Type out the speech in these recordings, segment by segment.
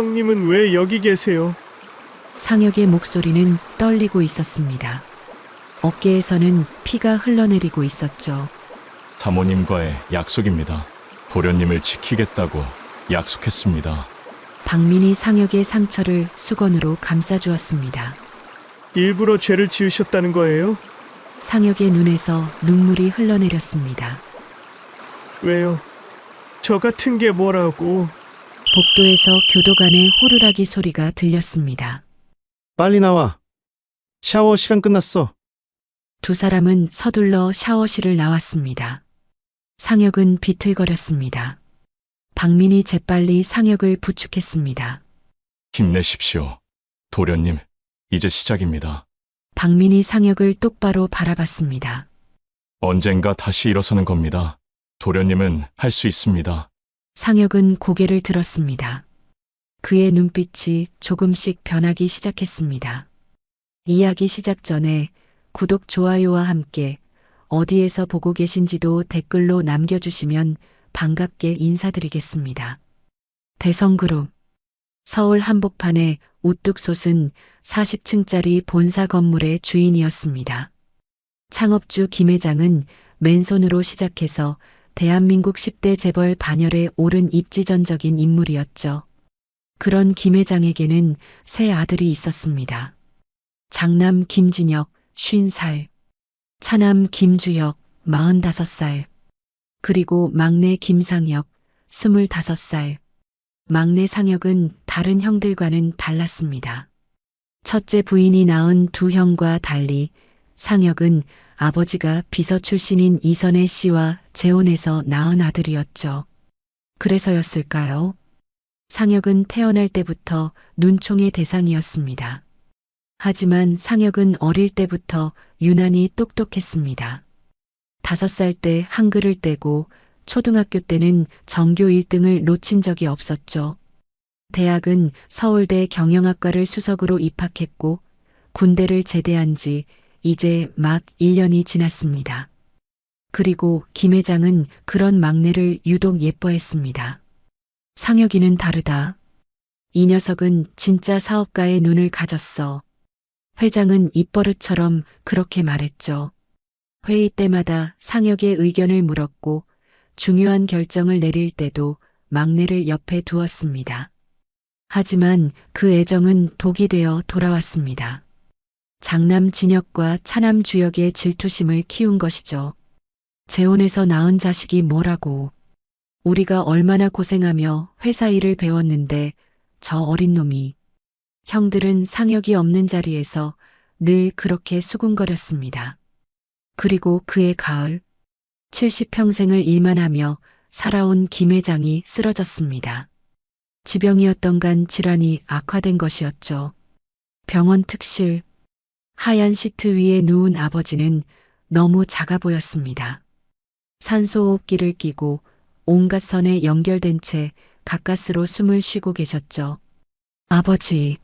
형님은 왜 여기 계세요? 상혁의 목소리는 떨리고 있었습니다. 어깨에서는 피가 흘러내리고 있었죠. 사모님과의 약속입니다. 도련님을 지키겠다고 약속했습니다. 박민이 상혁의 상처를 수건으로 감싸주었습니다. 일부러 죄를 지으셨다는 거예요? 상혁의 눈에서 눈물이 흘러내렸습니다. 왜요? 저 같은 게 뭐라고? 복도에서 교도관의 호루라기 소리가 들렸습니다. 빨리 나와. 샤워 시간 끝났어. 두 사람은 서둘러 샤워실을 나왔습니다. 상혁은 비틀거렸습니다. 박민이 재빨리 상혁을 부축했습니다. 힘내십시오. 도련님, 이제 시작입니다. 박민이 상혁을 똑바로 바라봤습니다. 언젠가 다시 일어서는 겁니다. 도련님은 할 수 있습니다. 상혁은 고개를 들었습니다. 그의 눈빛이 조금씩 변하기 시작했습니다. 이야기 시작 전에 구독, 좋아요와 함께 어디에서 보고 계신지도 댓글로 남겨주시면 반갑게 인사드리겠습니다. 대성그룹 서울 한복판에 우뚝 솟은 40층짜리 본사 건물의 주인이었습니다. 창업주 김 회장은 맨손으로 시작해서 대한민국 10대 재벌 반열에 오른 입지전적인 인물이었죠. 그런 김 회장에게는 세 아들이 있었습니다. 장남 김진혁 50살, 차남 김주혁 45살, 그리고 막내 김상혁 25살. 막내 상혁은 다른 형들과는 달랐습니다. 첫째 부인이 낳은 두 형과 달리 상혁은 아버지가 비서 출신인 이선혜 씨와 재혼해서 낳은 아들이었죠. 그래서였을까요? 상혁은 태어날 때부터 눈총의 대상이었습니다. 하지만 상혁은 어릴 때부터 유난히 똑똑했습니다. 5살 때 한글을 떼고 초등학교 때는 전교 1등을 놓친 적이 없었죠. 대학은 서울대 경영학과를 수석으로 입학했고 군대를 제대한 지 이제 막 1년이 지났습니다. 그리고 김 회장은 그런 막내를 유독 예뻐했습니다. 상혁이는 다르다. 이 녀석은 진짜 사업가의 눈을 가졌어. 회장은 입버릇처럼 그렇게 말했죠. 회의 때마다 상혁의 의견을 물었고 중요한 결정을 내릴 때도 막내를 옆에 두었습니다. 하지만 그 애정은 독이 되어 돌아왔습니다. 장남 진혁과 차남 주혁의 질투심을 키운 것이죠. 재혼해서 낳은 자식이 뭐라고. 우리가 얼마나 고생하며 회사 일을 배웠는데 저 어린 놈이. 형들은 상혁이 없는 자리에서 늘 그렇게 수군거렸습니다. 그리고 그해 가을 70평생을 일만 하며 살아온 김 회장이 쓰러졌습니다. 지병이었던 간 질환이 악화된 것이었죠. 병원 특실, 하얀 시트 위에 누운 아버지는 너무 작아 보였습니다. 산소호흡기를 끼고 온갖 선에 연결된 채 가까스로 숨을 쉬고 계셨죠. 아버지.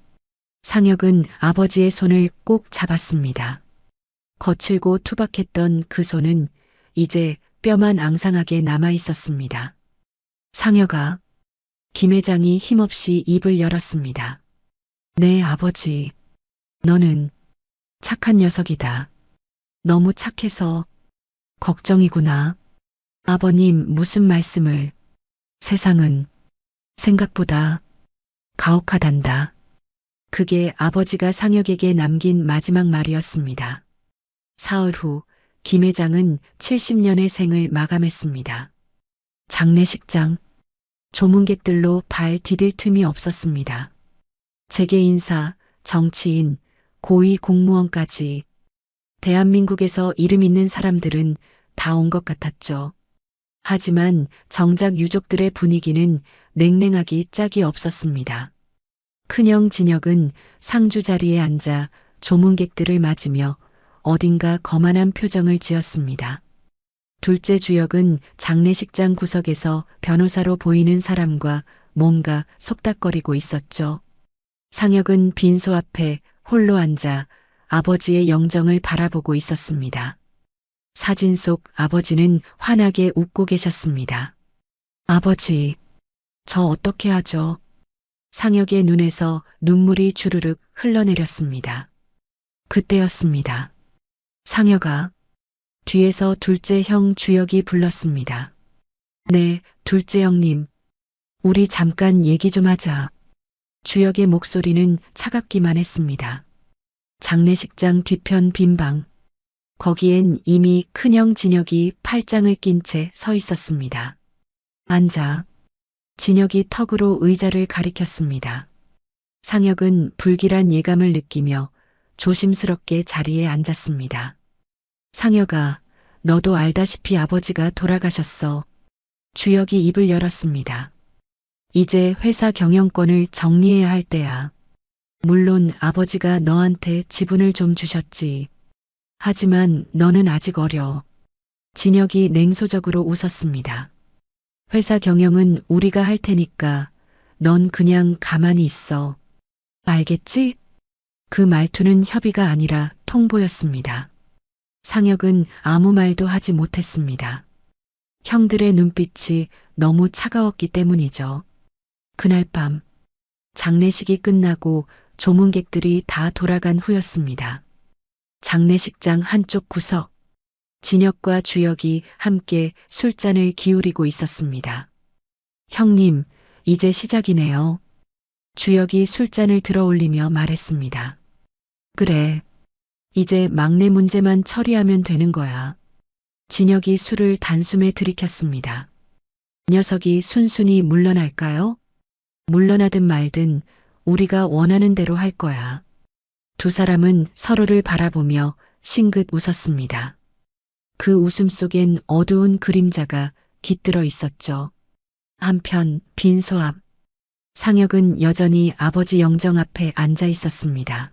상혁은 아버지의 손을 꼭 잡았습니다. 거칠고 투박했던 그 손은 이제 뼈만 앙상하게 남아 있었습니다. 상혁아. 김 회장이 힘없이 입을 열었습니다. 네, 아버지. 너는 착한 녀석이다. 너무 착해서 걱정이구나. 아버님, 무슨 말씀을. 세상은 생각보다 가혹하단다. 그게 아버지가 상혁에게 남긴 마지막 말이었습니다. 사흘 후 김 회장은 70년의 생을 마감했습니다. 장례식장, 조문객들로 발 디딜 틈이 없었습니다. 재계 인사, 정치인, 고위 공무원까지 대한민국에서 이름 있는 사람들은 다 온 것 같았죠. 하지만 정작 유족들의 분위기는 냉랭하기 짝이 없었습니다. 큰형 진혁은 상주 자리에 앉아 조문객들을 맞으며 어딘가 거만한 표정을 지었습니다. 둘째 주혁은 장례식장 구석에서 변호사로 보이는 사람과 뭔가 속닥거리고 있었죠. 상혁은 빈소 앞에 홀로 앉아 아버지의 영정을 바라보고 있었습니다. 사진 속 아버지는 환하게 웃고 계셨습니다. 아버지, 저 어떻게 하죠? 상혁의 눈에서 눈물이 주르륵 흘러내렸습니다. 그때였습니다. 상혁아. 뒤에서 둘째 형 주혁이 불렀습니다. 네, 둘째 형님. 우리 잠깐 얘기 좀 하자. 주혁의 목소리는 차갑기만 했습니다. 장례식장 뒤편 빈 방. 거기엔 이미 큰형 진혁이 팔짱을 낀 채 서 있었습니다. 앉아. 진혁이 턱으로 의자를 가리켰습니다. 상혁은 불길한 예감을 느끼며 조심스럽게 자리에 앉았습니다. 상혁아, 너도 알다시피 아버지가 돌아가셨어. 주혁이 입을 열었습니다. 이제 회사 경영권을 정리해야 할 때야. 물론 아버지가 너한테 지분을 좀 주셨지. 하지만 너는 아직 어려. 진혁이 냉소적으로 웃었습니다. 회사 경영은 우리가 할 테니까 넌 그냥 가만히 있어. 알겠지? 그 말투는 협의가 아니라 통보였습니다. 상혁은 아무 말도 하지 못했습니다. 형들의 눈빛이 너무 차가웠기 때문이죠. 그날 밤 장례식이 끝나고 조문객들이 다 돌아간 후였습니다. 장례식장 한쪽 구석, 진혁과 주혁이 함께 술잔을 기울이고 있었습니다. 형님, 이제 시작이네요. 주혁이 술잔을 들어 올리며 말했습니다. 그래, 이제 막내 문제만 처리하면 되는 거야. 진혁이 술을 단숨에 들이켰습니다. 녀석이 순순히 물러날까요? 물러나든 말든 우리가 원하는 대로 할 거야. 두 사람은 서로를 바라보며 싱긋 웃었습니다. 그 웃음 속엔 어두운 그림자가 깃들어 있었죠. 한편 빈소 앞, 상혁은 여전히 아버지 영정 앞에 앉아 있었습니다.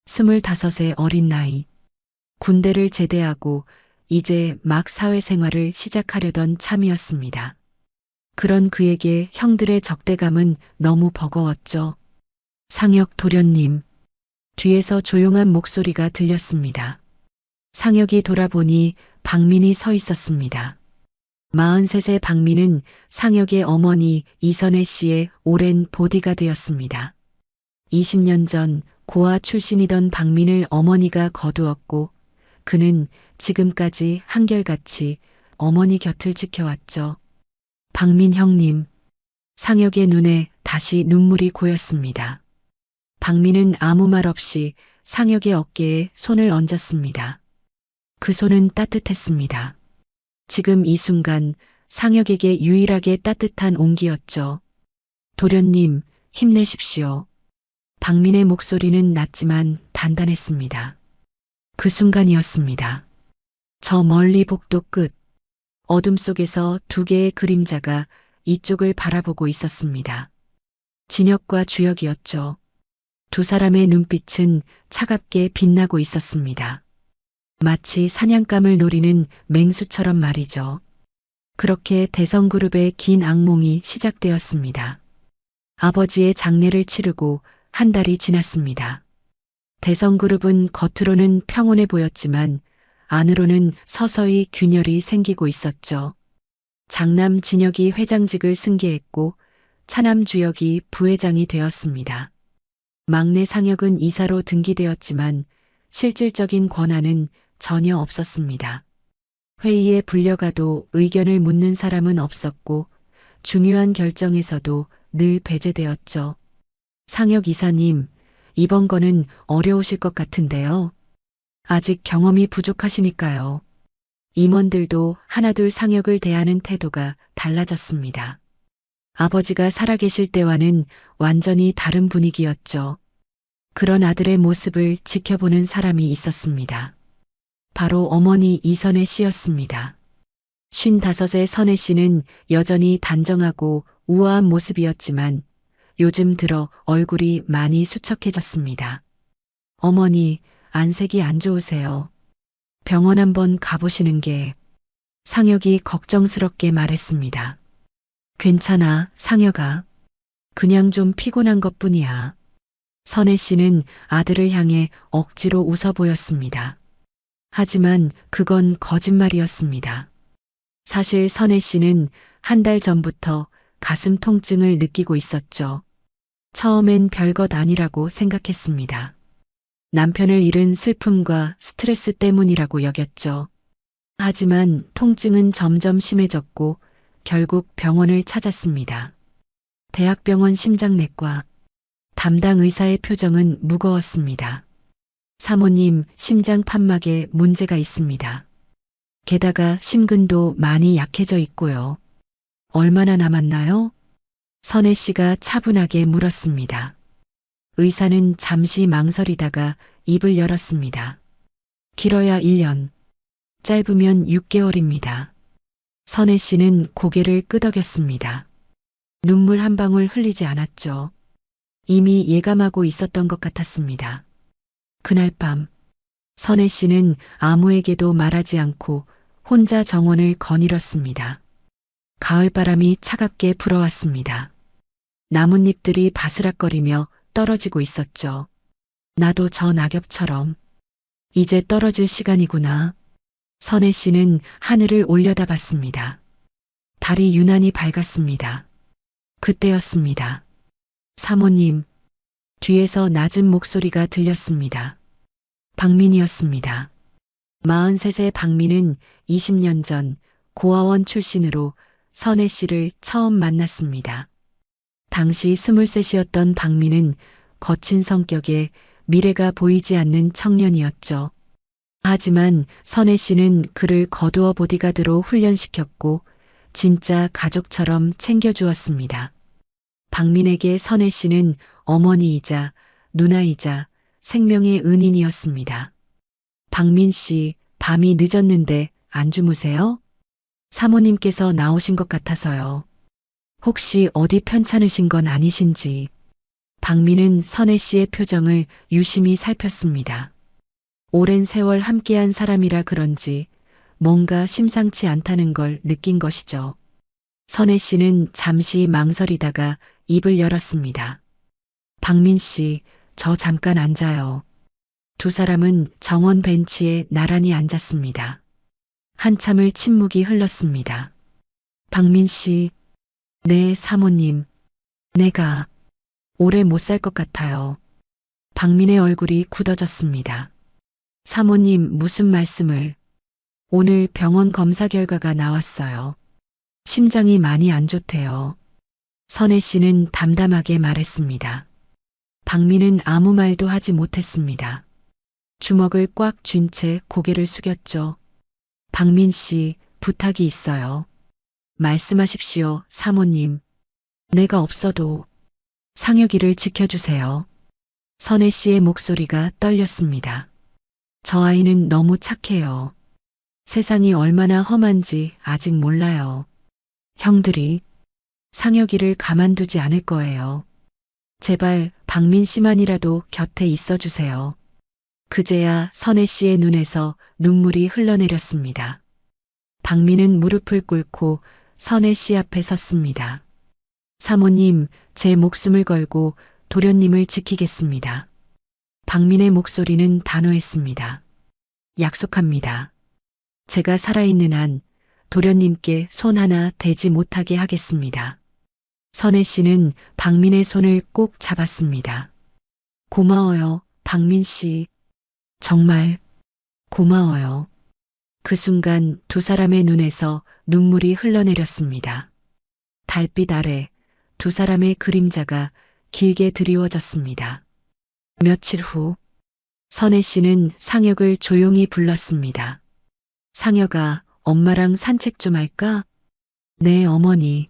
25의 어린 나이, 군대를 제대하고 이제 막 사회생활을 시작하려던 참이었습니다. 그런 그에게 형들의 적대감은 너무 버거웠죠. 상혁 도련님. 뒤에서 조용한 목소리가 들렸습니다. 상혁이 돌아보니 박민이 서 있었습니다. 43의 박민은 상혁의 어머니 이선혜 씨의 오랜 보디가드였습니다. 20년 전 고아 출신이던 박민을 어머니가 거두었고 그는 지금까지 한결같이 어머니 곁을 지켜왔죠. 박민 형님. 상혁의 눈에 다시 눈물이 고였습니다. 박민은 아무 말 없이 상혁의 어깨에 손을 얹었습니다. 그 손은 따뜻했습니다. 지금 이 순간 상혁에게 유일하게 따뜻한 온기였죠. 도련님, 힘내십시오. 박민의 목소리는 낮지만 단단했습니다. 그 순간이었습니다. 저 멀리 복도 끝, 어둠 속에서 두 개의 그림자가 이쪽을 바라보고 있었습니다. 진혁과 주혁이었죠. 두 사람의 눈빛은 차갑게 빛나고 있었습니다. 마치 사냥감을 노리는 맹수처럼 말이죠. 그렇게 대성그룹의 긴 악몽이 시작되었습니다. 아버지의 장례를 치르고 한 달이 지났습니다. 대성그룹은 겉으로는 평온해 보였지만 안으로는 서서히 균열이 생기고 있었죠. 장남 진혁이 회장직을 승계했고 차남 주혁이 부회장이 되었습니다. 막내 상혁은 이사로 등기되었지만 실질적인 권한은 전혀 없었습니다. 회의에 불려가도 의견을 묻는 사람은 없었고 중요한 결정에서도 늘 배제되었죠. 상혁 이사님, 이번 거는 어려우실 것 같은데요. 아직 경험이 부족하시니까요. 임원들도 하나둘 상혁을 대하는 태도가 달라졌습니다. 아버지가 살아계실 때와는 완전히 다른 분위기였죠. 그런 아들의 모습을 지켜보는 사람이 있었습니다. 바로 어머니 이선혜 씨였습니다. 55의 선혜 씨는 여전히 단정하고 우아한 모습이었지만 요즘 들어 얼굴이 많이 수척해졌습니다. 어머니, 안색이 안 좋으세요. 병원 한번 가보시는 게. 상혁이 걱정스럽게 말했습니다. 괜찮아, 상혁아. 그냥 좀 피곤한 것뿐이야. 선혜 씨는 아들을 향해 억지로 웃어 보였습니다. 하지만 그건 거짓말이었습니다. 사실 선혜 씨는 한 달 전부터 가슴 통증을 느끼고 있었죠. 처음엔 별것 아니라고 생각했습니다. 남편을 잃은 슬픔과 스트레스 때문이라고 여겼죠. 하지만 통증은 점점 심해졌고 결국 병원을 찾았습니다. 대학병원 심장내과 담당 의사의 표정은 무거웠습니다. 사모님, 심장 판막에 문제가 있습니다. 게다가 심근도 많이 약해져 있고요. 얼마나 남았나요? 선혜 씨가 차분하게 물었습니다. 의사는 잠시 망설이다가 입을 열었습니다. 길어야 1년, 짧으면 6개월입니다. 선혜 씨는 고개를 끄덕였습니다. 눈물 한 방울 흘리지 않았죠. 이미 예감하고 있었던 것 같았습니다. 그날 밤, 선혜 씨는 아무에게도 말하지 않고 혼자 정원을 거닐었습니다. 가을바람이 차갑게 불어왔습니다. 나뭇잎들이 바스락거리며 떨어지고 있었죠. 나도 저 낙엽처럼 이제 떨어질 시간이구나. 선혜 씨는 하늘을 올려다봤습니다. 달이 유난히 밝았습니다. 그때였습니다. 사모님, 뒤에서 낮은 목소리가 들렸습니다. 박민이었습니다. 43세 박민은 20년 전 고아원 출신으로 선혜 씨를 처음 만났습니다. 당시 23이었던 박민은 거친 성격에 미래가 보이지 않는 청년이었죠. 하지만 선혜 씨는 그를 거두어 보디가드로 훈련시켰고 진짜 가족처럼 챙겨주었습니다. 박민에게 선혜 씨는 어머니이자 누나이자 생명의 은인이었습니다. 박민 씨, 밤이 늦었는데 안 주무세요? 사모님께서 나오신 것 같아서요. 혹시 어디 편찮으신 건 아니신지. 박민은 선혜 씨의 표정을 유심히 살폈습니다. 오랜 세월 함께한 사람이라 그런지 뭔가 심상치 않다는 걸 느낀 것이죠. 선혜 씨는 잠시 망설이다가 입을 열었습니다. 박민 씨, 저 잠깐 앉아요. 두 사람은 정원 벤치에 나란히 앉았습니다. 한참을 침묵이 흘렀습니다. 박민 씨, 네, 사모님. 내가 오래 못 살 것 같아요. 박민의 얼굴이 굳어졌습니다. 사모님, 무슨 말씀을? 오늘 병원 검사 결과가 나왔어요. 심장이 많이 안 좋대요. 선혜 씨는 담담하게 말했습니다. 박민은 아무 말도 하지 못했습니다. 주먹을 꽉 쥔 채 고개를 숙였죠. 박민 씨, 부탁이 있어요. 말씀하십시오, 사모님. 내가 없어도 상혁이를 지켜주세요. 선혜 씨의 목소리가 떨렸습니다. 저 아이는 너무 착해요. 세상이 얼마나 험한지 아직 몰라요. 형들이 상혁이를 가만두지 않을 거예요. 제발 박민 씨만이라도 곁에 있어 주세요. 그제야 선혜 씨의 눈에서 눈물이 흘러내렸습니다. 박민은 무릎을 꿇고 선혜 씨 앞에 섰습니다. 사모님, 제 목숨을 걸고 도련님을 지키겠습니다. 박민의 목소리는 단호했습니다. 약속합니다. 제가 살아있는 한 도련님께 손 하나 대지 못하게 하겠습니다. 선혜 씨는 박민의 손을 꼭 잡았습니다. 고마워요, 박민 씨. 정말 고마워요. 그 순간 두 사람의 눈에서 눈물이 흘러내렸습니다. 달빛 아래 두 사람의 그림자가 길게 드리워졌습니다. 며칠 후 선혜 씨는 상혁을 조용히 불렀습니다. 상혁아, 엄마랑 산책 좀 할까? 네, 어머니.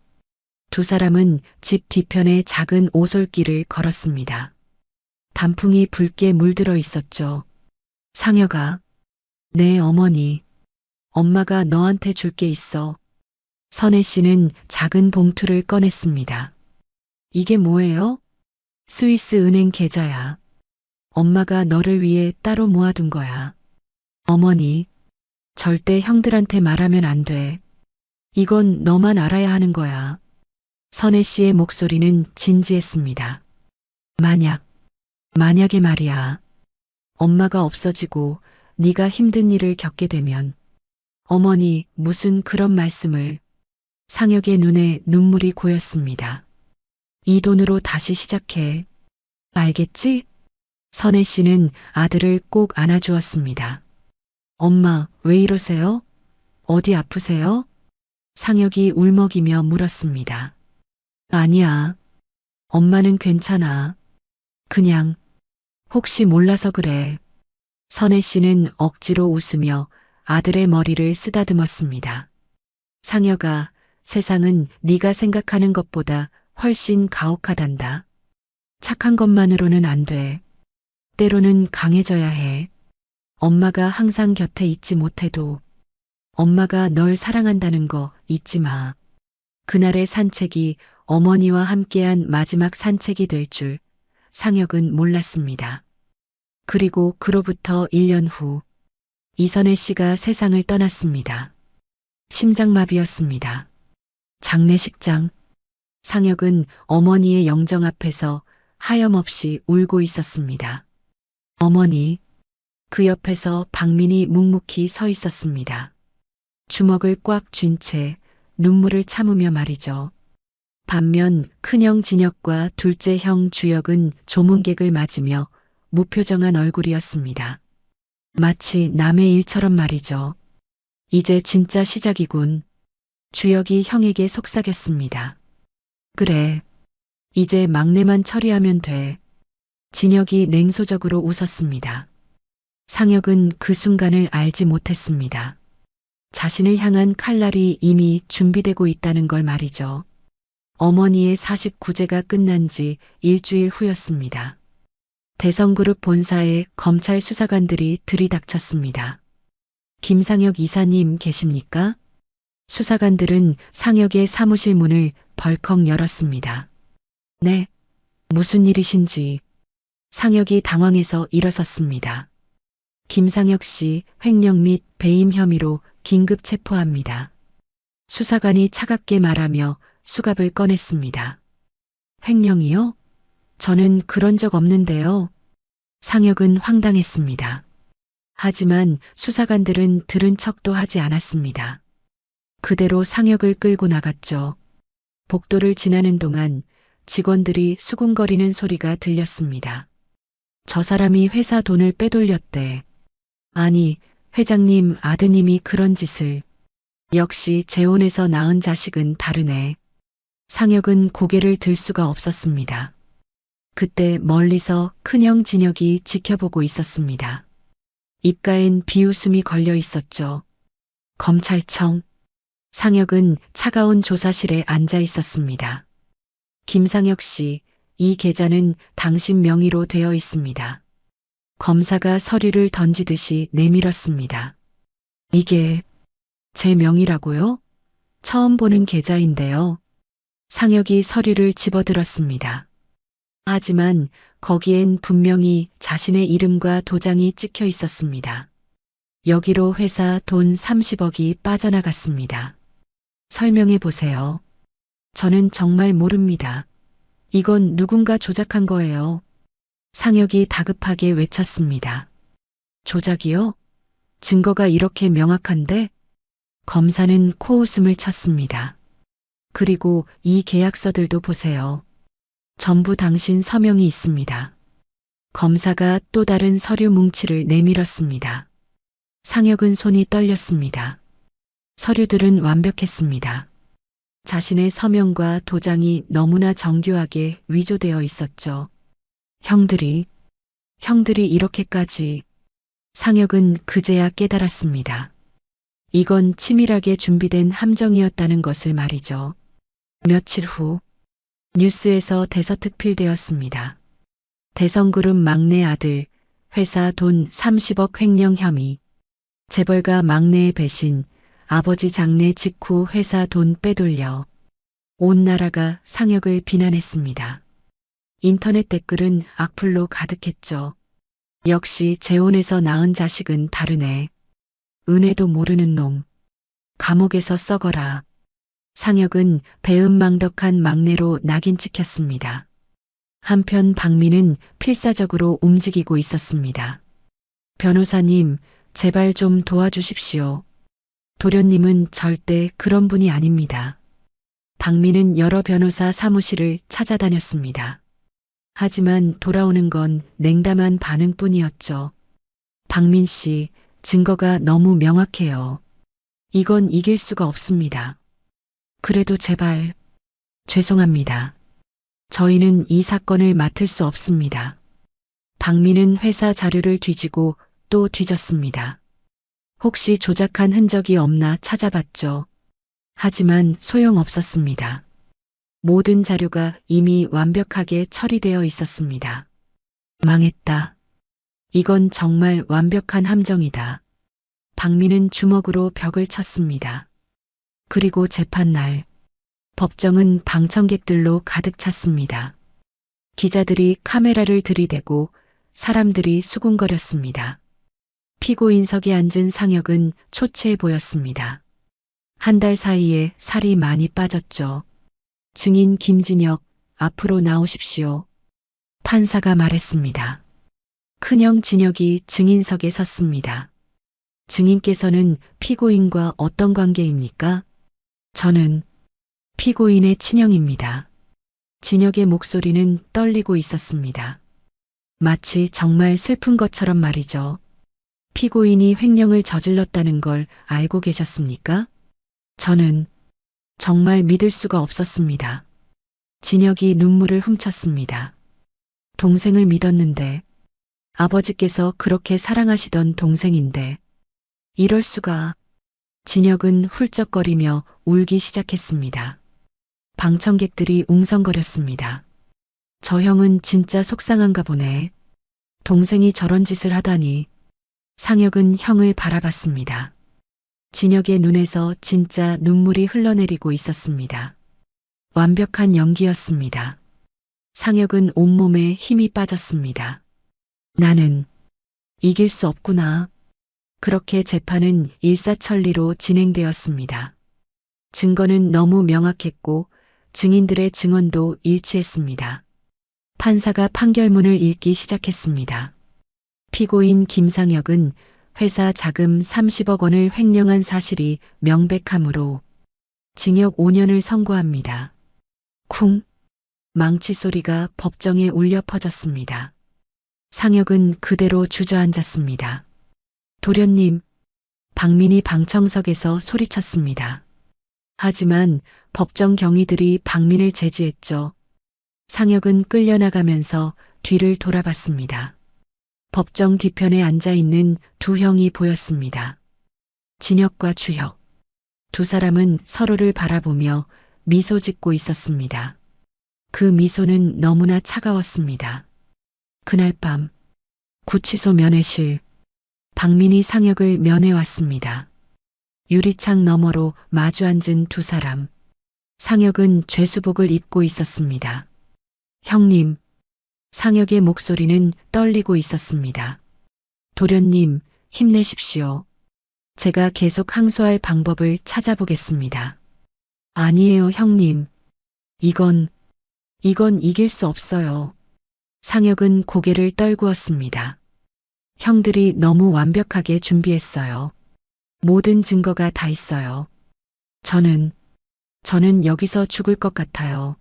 두 사람은 집 뒤편의 작은 오솔길을 걸었습니다. 단풍이 붉게 물들어 있었죠. 상혁아. 네, 어머니. 엄마가 너한테 줄 게 있어. 선혜 씨는 작은 봉투를 꺼냈습니다. 이게 뭐예요? 스위스 은행 계좌야. 엄마가 너를 위해 따로 모아둔 거야. 어머니, 절대 형들한테 말하면 안 돼. 이건 너만 알아야 하는 거야. 선혜 씨의 목소리는 진지했습니다. 만약에 말이야. 엄마가 없어지고 네가 힘든 일을 겪게 되면 어머니, 무슨 그런 말씀을. 상혁의 눈에 눈물이 고였습니다. 이 돈으로 다시 시작해. 알겠지? 선혜 씨는 아들을 꼭 안아주었습니다. 엄마, 왜 이러세요? 어디 아프세요? 상혁이 울먹이며 물었습니다. 아니야. 엄마는 괜찮아. 그냥 혹시 몰라서 그래. 선혜 씨는 억지로 웃으며 아들의 머리를 쓰다듬었습니다. 상혁아, 세상은 네가 생각하는 것보다 훨씬 가혹하단다. 착한 것만으로는 안 돼. 때로는 강해져야 해. 엄마가 항상 곁에 있지 못해도 엄마가 널 사랑한다는 거 잊지 마. 그날의 산책이 어머니와 함께한 마지막 산책이 될 줄 상혁은 몰랐습니다. 그리고 그로부터 1년 후 이선혜 씨가 세상을 떠났습니다. 심장마비였습니다. 장례식장. 상혁은 어머니의 영정 앞에서 하염없이 울고 있었습니다. 어머니. 그 옆에서 박민이 묵묵히 서 있었습니다. 주먹을 꽉 쥔 채 눈물을 참으며 말이죠. 반면 큰형 진혁과 둘째 형 주혁은 조문객을 맞으며 무표정한 얼굴이었습니다. 마치 남의 일처럼 말이죠. 이제 진짜 시작이군. 주혁이 형에게 속삭였습니다. 그래. 이제 막내만 처리하면 돼. 진혁이 냉소적으로 웃었습니다. 상혁은 그 순간을 알지 못했습니다. 자신을 향한 칼날이 이미 준비되고 있다는 걸 말이죠. 어머니의 49제가 끝난 지 일주일 후였습니다. 대성그룹 본사에 검찰 수사관들이 들이닥쳤습니다. 김상혁 이사님 계십니까? 수사관들은 상혁의 사무실 문을 벌컥 열었습니다. 네, 무슨 일이신지. 상혁이 당황해서 일어섰습니다. 김상혁 씨 횡령 및 배임 혐의로 긴급 체포합니다. 수사관이 차갑게 말하며 수갑을 꺼냈습니다. 횡령이요? 저는 그런 적 없는데요. 상혁은 황당했습니다. 하지만 수사관들은 들은 척도 하지 않았습니다. 그대로 상혁을 끌고 나갔죠. 복도를 지나는 동안 직원들이 수군거리는 소리가 들렸습니다. 저 사람이 회사 돈을 빼돌렸대. 아니, 회장님 아드님이 그런 짓을. 역시 재혼해서 낳은 자식은 다르네. 상혁은 고개를 들 수가 없었습니다. 그때 멀리서 큰형 진혁이 지켜보고 있었습니다. 입가엔 비웃음이 걸려 있었죠. 검찰청. 상혁은 차가운 조사실에 앉아 있었습니다. 김상혁 씨, 이 계좌는 당신 명의로 되어 있습니다. 검사가 서류를 던지듯이 내밀었습니다. 이게 제 명의라고요? 처음 보는 계좌인데요. 상혁이 서류를 집어들었습니다. 하지만 거기엔 분명히 자신의 이름과 도장이 찍혀 있었습니다. 여기로 회사 돈 30억이 빠져나갔습니다. 설명해 보세요. 저는 정말 모릅니다. 이건 누군가 조작한 거예요. 상혁이 다급하게 외쳤습니다. 조작이요? 증거가 이렇게 명확한데? 검사는 코웃음을 쳤습니다. 그리고 이 계약서들도 보세요. 전부 당신 서명이 있습니다. 검사가 또 다른 서류 뭉치를 내밀었습니다. 상혁은 손이 떨렸습니다. 서류들은 완벽했습니다. 자신의 서명과 도장이 너무나 정교하게 위조되어 있었죠. 형들이 이렇게까지. 상혁은 그제야 깨달았습니다. 이건 치밀하게 준비된 함정이었다는 것을 말이죠. 며칠 후 뉴스에서 대서특필되었습니다. 대성그룹 막내 아들, 회사 돈 30억 횡령 혐의, 재벌가 막내의 배신, 아버지 장례 직후 회사 돈 빼돌려. 온 나라가 상혁을 비난했습니다. 인터넷 댓글은 악플로 가득했죠. 역시 재혼해서 낳은 자식은 다르네. 은혜도 모르는 놈. 감옥에서 썩어라. 상혁은 배은망덕한 막내로 낙인 찍혔습니다. 한편 박민은 필사적으로 움직이고 있었습니다. 변호사님, 제발 좀 도와주십시오. 도련님은 절대 그런 분이 아닙니다. 박민은 여러 변호사 사무실을 찾아다녔습니다. 하지만 돌아오는 건 냉담한 반응뿐이었죠. 박민 씨, 증거가 너무 명확해요. 이건 이길 수가 없습니다. 그래도 제발, 죄송합니다. 저희는 이 사건을 맡을 수 없습니다. 박민은 회사 자료를 뒤지고 또 뒤졌습니다. 혹시 조작한 흔적이 없나 찾아봤죠. 하지만 소용없었습니다. 모든 자료가 이미 완벽하게 처리되어 있었습니다. 망했다. 이건 정말 완벽한 함정이다. 박민은 주먹으로 벽을 쳤습니다. 그리고 재판날, 법정은 방청객들로 가득 찼습니다. 기자들이 카메라를 들이대고 사람들이 수군거렸습니다. 피고인석에 앉은 상혁은 초췌해 보였습니다. 한 달 사이에 살이 많이 빠졌죠. 증인 김진혁, 앞으로 나오십시오. 판사가 말했습니다. 큰형 진혁이 증인석에 섰습니다. 증인께서는 피고인과 어떤 관계입니까? 저는 피고인의 친형입니다. 진혁의 목소리는 떨리고 있었습니다. 마치 정말 슬픈 것처럼 말이죠. 피고인이 횡령을 저질렀다는 걸 알고 계셨습니까? 저는 정말 믿을 수가 없었습니다. 진혁이 눈물을 훔쳤습니다. 동생을 믿었는데, 아버지께서 그렇게 사랑하시던 동생인데, 이럴 수가. 진혁은 훌쩍거리며 울기 시작했습니다. 방청객들이 웅성거렸습니다. 저 형은 진짜 속상한가 보네. 동생이 저런 짓을 하다니. 상혁은 형을 바라봤습니다. 진혁의 눈에서 진짜 눈물이 흘러내리고 있었습니다. 완벽한 연기였습니다. 상혁은 온몸에 힘이 빠졌습니다. 나는 이길 수 없구나. 그렇게 재판은 일사천리로 진행되었습니다. 증거는 너무 명확했고 증인들의 증언도 일치했습니다. 판사가 판결문을 읽기 시작했습니다. 피고인 김상혁은 회사 자금 30억 원을 횡령한 사실이 명백하므로 징역 5년을 선고합니다. 쿵! 망치 소리가 법정에 울려 퍼졌습니다. 상혁은 그대로 주저앉았습니다. 도련님, 박민이 방청석에서 소리쳤습니다. 하지만 법정 경위들이 박민을 제지했죠. 상혁은 끌려나가면서 뒤를 돌아봤습니다. 법정 뒤편에 앉아있는 두 형이 보였습니다. 진혁과 주혁. 두 사람은 서로를 바라보며 미소 짓고 있었습니다. 그 미소는 너무나 차가웠습니다. 그날 밤, 구치소 면회실, 박민이 상혁을 면회왔습니다. 유리창 너머로 마주 앉은 두 사람. 상혁은 죄수복을 입고 있었습니다. 형님, 상혁의 목소리는 떨리고 있었습니다. 도련님, 힘내십시오. 제가 계속 항소할 방법을 찾아보겠습니다. 아니에요, 형님. 이건 이길 수 없어요. 상혁은 고개를 떨구었습니다. 형들이 너무 완벽하게 준비했어요. 모든 증거가 다 있어요. 저는 여기서 죽을 것 같아요.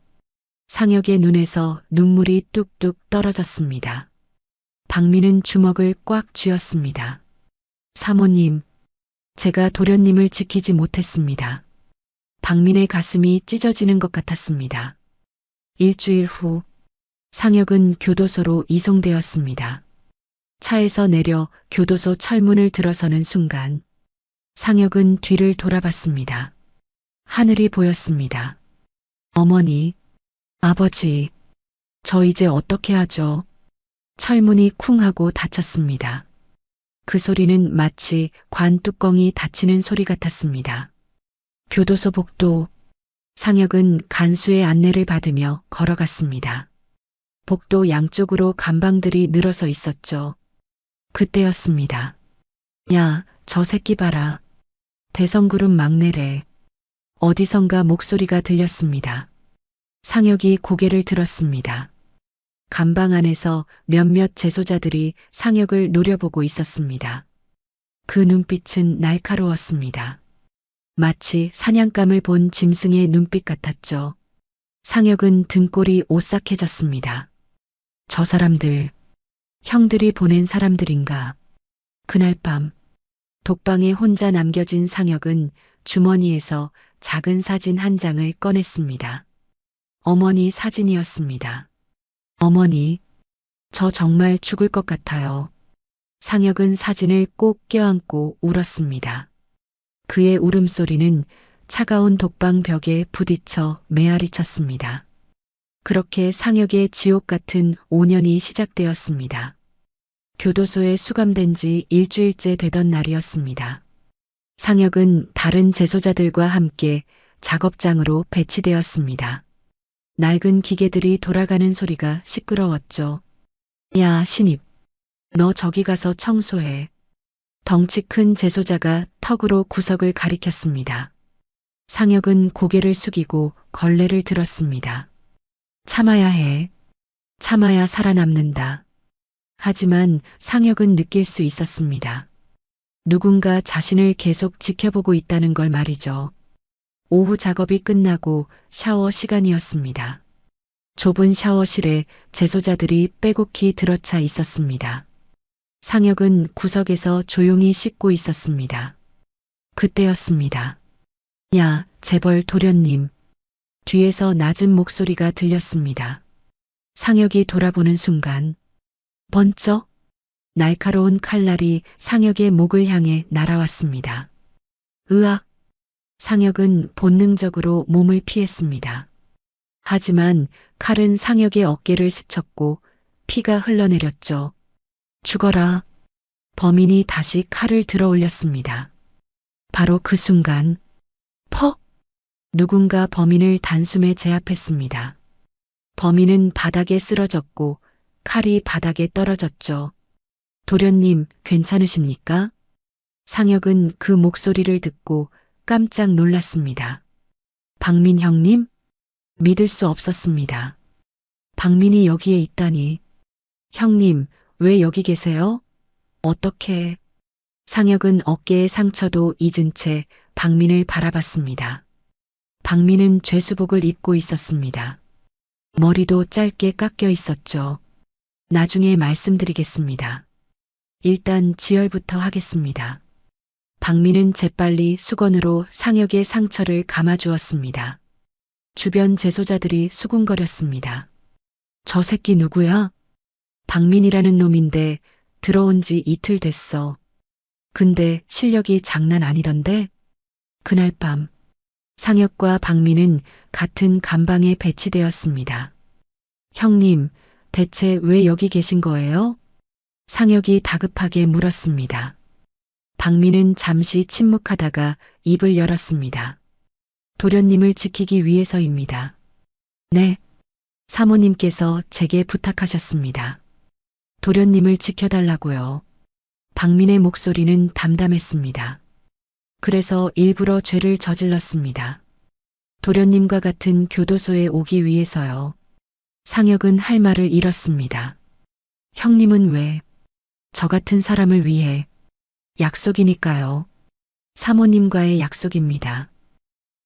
상혁의 눈에서 눈물이 뚝뚝 떨어졌습니다. 박민은 주먹을 꽉 쥐었습니다. 사모님, 제가 도련님을 지키지 못했습니다. 박민의 가슴이 찢어지는 것 같았습니다. 일주일 후, 상혁은 교도소로 이송되었습니다. 차에서 내려 교도소 철문을 들어서는 순간, 상혁은 뒤를 돌아봤습니다. 하늘이 보였습니다. 어머니, 아버지, 저 이제 어떻게 하죠? 철문이 쿵 하고 닫혔습니다. 그 소리는 마치 관 뚜껑이 닫히는 소리 같았습니다. 교도소 복도, 상혁은 간수의 안내를 받으며 걸어갔습니다. 복도 양쪽으로 간방들이 늘어서 있었죠. 그때였습니다. 야, 저 새끼 봐라. 대성그룹 막내래. 어디선가 목소리가 들렸습니다. 상혁이 고개를 들었습니다. 간방 안에서 몇몇 재소자들이 상혁을 노려보고 있었습니다. 그 눈빛은 날카로웠습니다. 마치 사냥감을 본 짐승의 눈빛 같았죠. 상혁은 등골이 오싹해졌습니다. 저 사람들, 형들이 보낸 사람들인가. 그날 밤, 독방에 혼자 남겨진 상혁은 주머니에서 작은 사진 한 장을 꺼냈습니다. 어머니 사진이었습니다. 어머니, 저 정말 죽을 것 같아요. 상혁은 사진을 꼭 껴안고 울었습니다. 그의 울음소리는 차가운 독방 벽에 부딪혀 메아리 쳤습니다. 그렇게 상혁의 지옥 같은 5년이 시작되었습니다. 교도소에 수감된 지 일주일째 되던 날이었습니다. 상혁은 다른 재소자들과 함께 작업장으로 배치되었습니다. 낡은 기계들이 돌아가는 소리가 시끄러웠죠. 야, 신입. 너 저기 가서 청소해. 덩치 큰 재소자가 턱으로 구석을 가리켰습니다. 상혁은 고개를 숙이고 걸레를 들었습니다. 참아야 해. 참아야 살아남는다. 하지만 상혁은 느낄 수 있었습니다. 누군가 자신을 계속 지켜보고 있다는 걸 말이죠. 오후 작업이 끝나고 샤워 시간이었습니다. 좁은 샤워실에 재소자들이 빼곡히 들어차 있었습니다. 상혁은 구석에서 조용히 씻고 있었습니다. 그때였습니다. 야, 재벌 도련님. 뒤에서 낮은 목소리가 들렸습니다. 상혁이 돌아보는 순간 번쩍 날카로운 칼날이 상혁의 목을 향해 날아왔습니다. 으악! 상혁은 본능적으로 몸을 피했습니다. 하지만 칼은 상혁의 어깨를 스쳤고 피가 흘러내렸죠. 죽어라. 범인이 다시 칼을 들어 올렸습니다. 바로 그 순간 퍽! 누군가 범인을 단숨에 제압했습니다. 범인은 바닥에 쓰러졌고 칼이 바닥에 떨어졌죠. 도련님, 괜찮으십니까? 상혁은 그 목소리를 듣고 깜짝 놀랐습니다. 박민 형님? 믿을 수 없었습니다. 박민이 여기에 있다니. 형님, 왜 여기 계세요? 어떻게? 상혁은 어깨의 상처도 잊은 채 박민을 바라봤습니다. 박민은 죄수복을 입고 있었습니다. 머리도 짧게 깎여 있었죠. 나중에 말씀드리겠습니다. 일단 지혈부터 하겠습니다. 박민은 재빨리 수건으로 상혁의 상처를 감아주었습니다. 주변 재소자들이 수군거렸습니다. 저 새끼 누구야? 박민이라는 놈인데 들어온 지 이틀 됐어. 근데 실력이 장난 아니던데? 그날 밤 상혁과 박민은 같은 감방에 배치되었습니다. 형님, 대체 왜 여기 계신 거예요? 상혁이 다급하게 물었습니다. 박민은 잠시 침묵하다가 입을 열었습니다. 도련님을 지키기 위해서입니다. 네. 사모님께서 제게 부탁하셨습니다. 도련님을 지켜달라고요. 박민의 목소리는 담담했습니다. 그래서 일부러 죄를 저질렀습니다. 도련님과 같은 교도소에 오기 위해서요. 상혁은 할 말을 잃었습니다. 형님은 왜? 저 같은 사람을 위해. 약속이니까요. 사모님과의 약속입니다.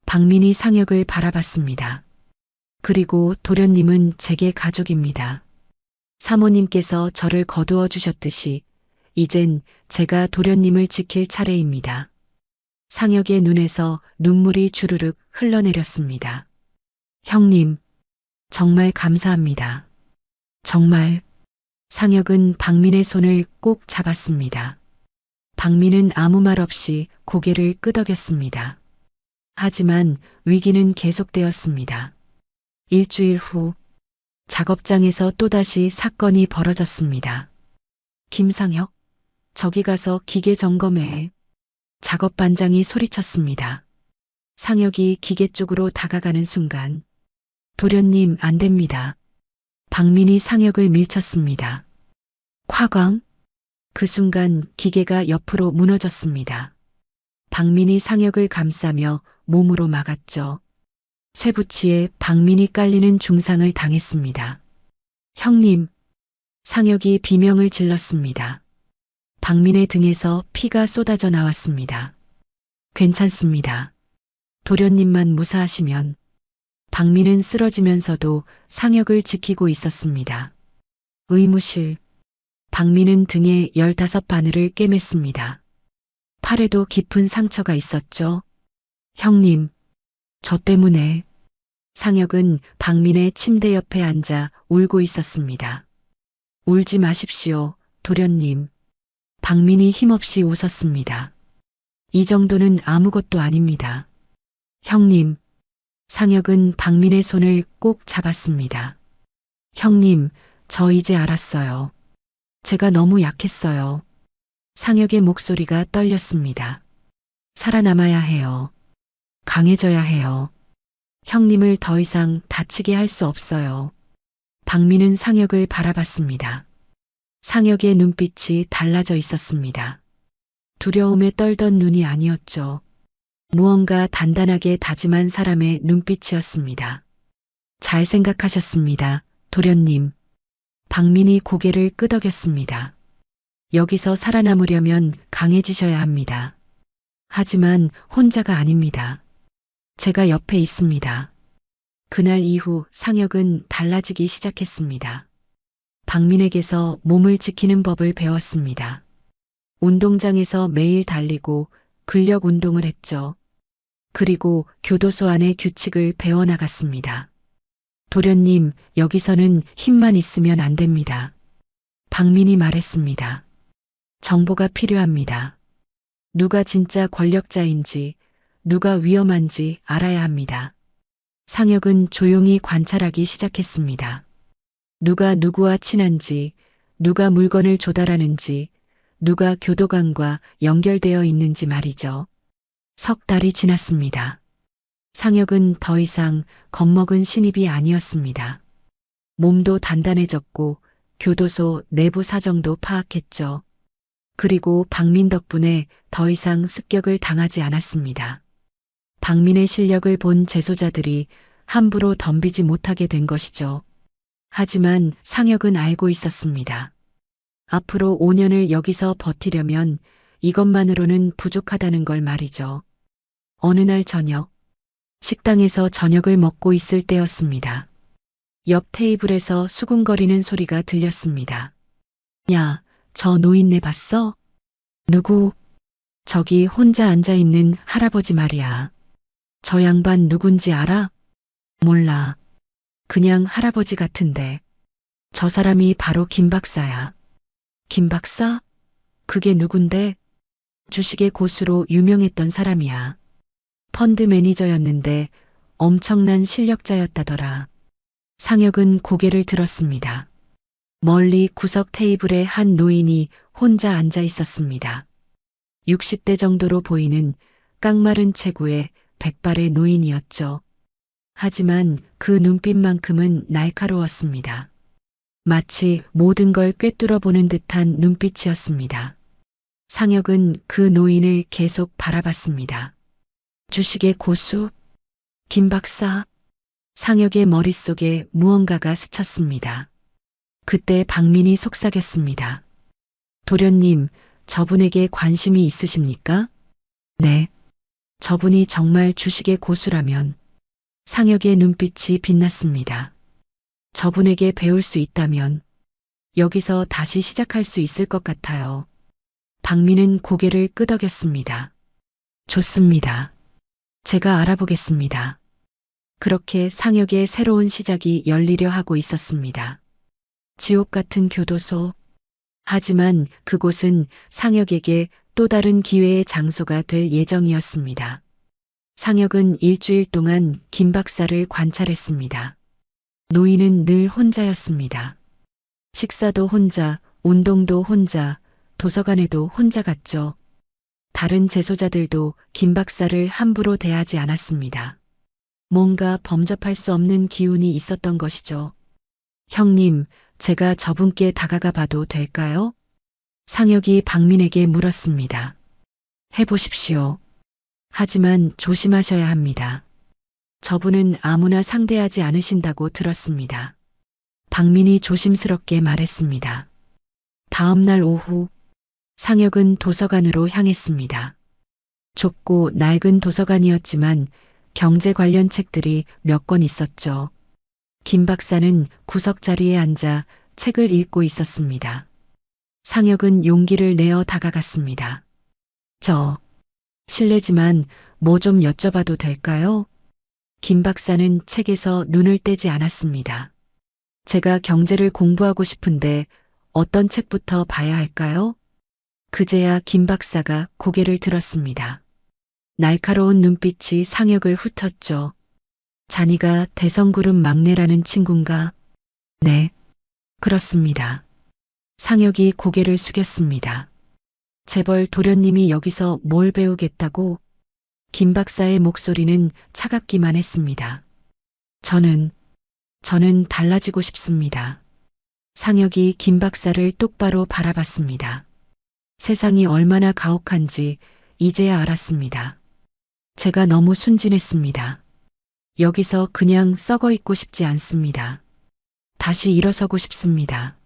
박민이 상혁을 바라봤습니다. 그리고 도련님은 제게 가족입니다. 사모님께서 저를 거두어 주셨듯이 이젠 제가 도련님을 지킬 차례입니다. 상혁의 눈에서 눈물이 주르륵 흘러내렸습니다. 형님, 정말 감사합니다. 정말. 상혁은 박민의 손을 꼭 잡았습니다. 박민은 아무 말 없이 고개를 끄덕였습니다. 하지만 위기는 계속되었습니다. 일주일 후 작업장에서 또다시 사건이 벌어졌습니다. 김상혁, 저기 가서 기계 점검해. 작업 반장이 소리쳤습니다. 상혁이 기계 쪽으로 다가가는 순간 도련님 안 됩니다. 박민이 상혁을 밀쳤습니다. 콱광. 그 순간 기계가 옆으로 무너졌습니다. 박민이 상혁을 감싸며 몸으로 막았죠. 쇠붙이에 박민이 깔리는 중상을 당했습니다. 형님. 상혁이 비명을 질렀습니다. 박민의 등에서 피가 쏟아져 나왔습니다. 괜찮습니다. 도련님만 무사하시면. 박민은 쓰러지면서도 상혁을 지키고 있었습니다. 의무실. 박민은 등에 15바늘을 꿰맸습니다. 팔에도 깊은 상처가 있었죠. 형님, 저 때문에. 상혁은 박민의 침대 옆에 앉아 울고 있었습니다. 울지 마십시오, 도련님. 박민이 힘없이 웃었습니다. 이 정도는 아무것도 아닙니다. 형님. 상혁은 박민의 손을 꼭 잡았습니다. 형님, 저 이제 알았어요. 제가 너무 약했어요. 상혁의 목소리가 떨렸습니다. 살아남아야 해요. 강해져야 해요. 형님을 더 이상 다치게 할 수 없어요. 박민은 상혁을 바라봤습니다. 상혁의 눈빛이 달라져 있었습니다. 두려움에 떨던 눈이 아니었죠. 무언가 단단하게 다짐한 사람의 눈빛이었습니다. 잘 생각하셨습니다, 도련님. 박민이 고개를 끄덕였습니다. 여기서 살아남으려면 강해지셔야 합니다. 하지만 혼자가 아닙니다. 제가 옆에 있습니다. 그날 이후 상혁은 달라지기 시작했습니다. 박민에게서 몸을 지키는 법을 배웠습니다. 운동장에서 매일 달리고 근력 운동을 했죠. 그리고 교도소 안의 규칙을 배워나갔습니다. 도련님, 여기서는 힘만 있으면 안 됩니다. 박민이 말했습니다. 정보가 필요합니다. 누가 진짜 권력자인지, 누가 위험한지 알아야 합니다. 상혁은 조용히 관찰하기 시작했습니다. 누가 누구와 친한지, 누가 물건을 조달하는지, 누가 교도관과 연결되어 있는지 말이죠. 석 달이 지났습니다. 상혁은 더 이상 겁먹은 신입이 아니었습니다. 몸도 단단해졌고 교도소 내부 사정도 파악했죠. 그리고 박민 덕분에 더 이상 습격을 당하지 않았습니다. 박민의 실력을 본 재소자들이 함부로 덤비지 못하게 된 것이죠. 하지만 상혁은 알고 있었습니다. 앞으로 5년을 여기서 버티려면 이것만으로는 부족하다는 걸 말이죠. 어느 날 저녁, 식당에서 저녁을 먹고 있을 때였습니다. 옆 테이블에서 수군거리는 소리가 들렸습니다. 야, 저 노인네 봤어? 누구? 저기 혼자 앉아있는 할아버지 말이야. 저 양반 누군지 알아? 몰라. 그냥 할아버지 같은데. 저 사람이 바로 김 박사야. 김 박사? 그게 누군데? 주식의 고수로 유명했던 사람이야. 펀드 매니저였는데 엄청난 실력자였다더라. 상혁은 고개를 들었습니다. 멀리 구석 테이블에 한 노인이 혼자 앉아 있었습니다. 60대 정도로 보이는 깡마른 체구의 백발의 노인이었죠. 하지만 그 눈빛만큼은 날카로웠습니다. 마치 모든 걸 꿰뚫어 보는 듯한 눈빛이었습니다. 상혁은 그 노인을 계속 바라봤습니다. 주식의 고수? 김 박사? 상혁의 머릿속에 무언가가 스쳤습니다. 그때 박민이 속삭였습니다. 도련님, 저분에게 관심이 있으십니까? 네. 저분이 정말 주식의 고수라면. 상혁의 눈빛이 빛났습니다. 저분에게 배울 수 있다면 여기서 다시 시작할 수 있을 것 같아요. 박민은 고개를 끄덕였습니다. 좋습니다. 제가 알아보겠습니다. 그렇게 상혁의 새로운 시작이 열리려 하고 있었습니다. 지옥 같은 교도소. 하지만 그곳은 상혁에게 또 다른 기회의 장소가 될 예정이었습니다. 상혁은 일주일 동안 김 박사를 관찰했습니다. 노인은 늘 혼자였습니다. 식사도 혼자, 운동도 혼자, 도서관에도 혼자 갔죠. 다른 재소자들도 김 박사를 함부로 대하지 않았습니다. 뭔가 범접할 수 없는 기운이 있었던 것이죠. 형님, 제가 저분께 다가가 봐도 될까요? 상혁이 박민에게 물었습니다. 해보십시오. 하지만 조심하셔야 합니다. 저분은 아무나 상대하지 않으신다고 들었습니다. 박민이 조심스럽게 말했습니다. 다음 날 오후, 상혁은 도서관으로 향했습니다. 좁고 낡은 도서관이었지만 경제 관련 책들이 몇 권 있었죠. 김 박사는 구석 자리에 앉아 책을 읽고 있었습니다. 상혁은 용기를 내어 다가갔습니다. 실례지만 뭐 좀 여쭤봐도 될까요? 김 박사는 책에서 눈을 떼지 않았습니다. 제가 경제를 공부하고 싶은데 어떤 책부터 봐야 할까요? 그제야 김 박사가 고개를 들었습니다. 날카로운 눈빛이 상혁을 훑었죠. 자니가 대성그룹 막내라는 친군가? 네, 그렇습니다. 상혁이 고개를 숙였습니다. 재벌 도련님이 여기서 뭘 배우겠다고? 김 박사의 목소리는 차갑기만 했습니다. 저는 달라지고 싶습니다. 상혁이 김 박사를 똑바로 바라봤습니다. 세상이 얼마나 가혹한지 이제야 알았습니다. 제가 너무 순진했습니다. 여기서 그냥 썩어 있고 싶지 않습니다. 다시 일어서고 싶습니다.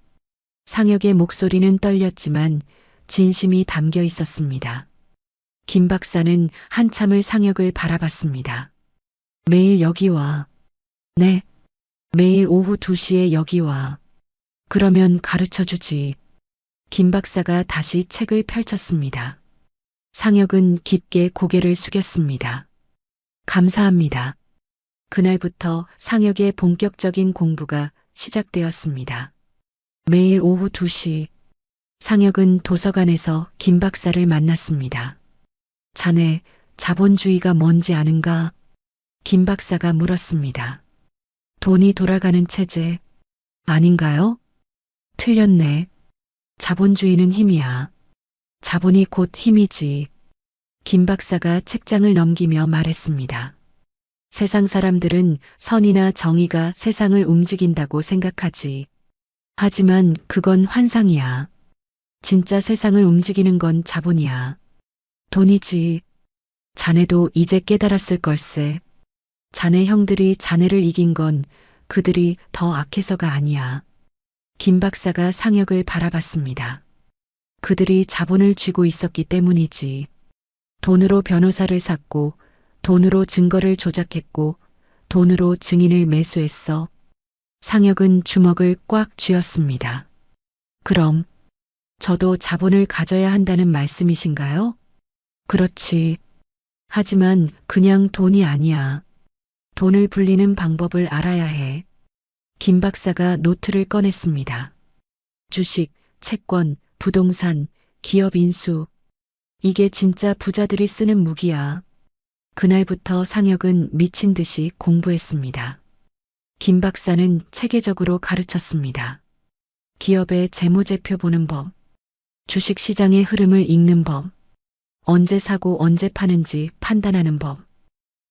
상혁의 목소리는 떨렸지만 진심이 담겨 있었습니다. 김 박사는 한참을 상혁을 바라봤습니다. 매일 여기 와. 네. 매일 오후 2시에 여기 와. 그러면 가르쳐 주지. 김 박사가 다시 책을 펼쳤습니다. 상혁은 깊게 고개를 숙였습니다. 감사합니다. 그날부터 상혁의 본격적인 공부가 시작되었습니다. 매일 오후 2시, 상혁은 도서관에서 김 박사를 만났습니다. 자네, 자본주의가 뭔지 아는가? 김 박사가 물었습니다. 돈이 돌아가는 체제, 아닌가요? 틀렸네. 자본주의는 힘이야. 자본이 곧 힘이지. 김 박사가 책장을 넘기며 말했습니다. 세상 사람들은 선이나 정의가 세상을 움직인다고 생각하지. 하지만 그건 환상이야. 진짜 세상을 움직이는 건 자본이야. 돈이지. 자네도 이제 깨달았을 걸세. 자네 형들이 자네를 이긴 건 그들이 더 악해서가 아니야. 김 박사가 상혁을 바라봤습니다. 그들이 자본을 쥐고 있었기 때문이지. 돈으로 변호사를 샀고, 돈으로 증거를 조작했고, 돈으로 증인을 매수했어. 상혁은 주먹을 꽉 쥐었습니다. 그럼, 저도 자본을 가져야 한다는 말씀이신가요? 그렇지. 하지만 그냥 돈이 아니야. 돈을 불리는 방법을 알아야 해. 김 박사가 노트를 꺼냈습니다. 주식, 채권, 부동산, 기업 인수. 이게 진짜 부자들이 쓰는 무기야. 그날부터 상혁은 미친 듯이 공부했습니다. 김 박사는 체계적으로 가르쳤습니다. 기업의 재무제표 보는 법, 주식 시장의 흐름을 읽는 법, 언제 사고 언제 파는지 판단하는 법.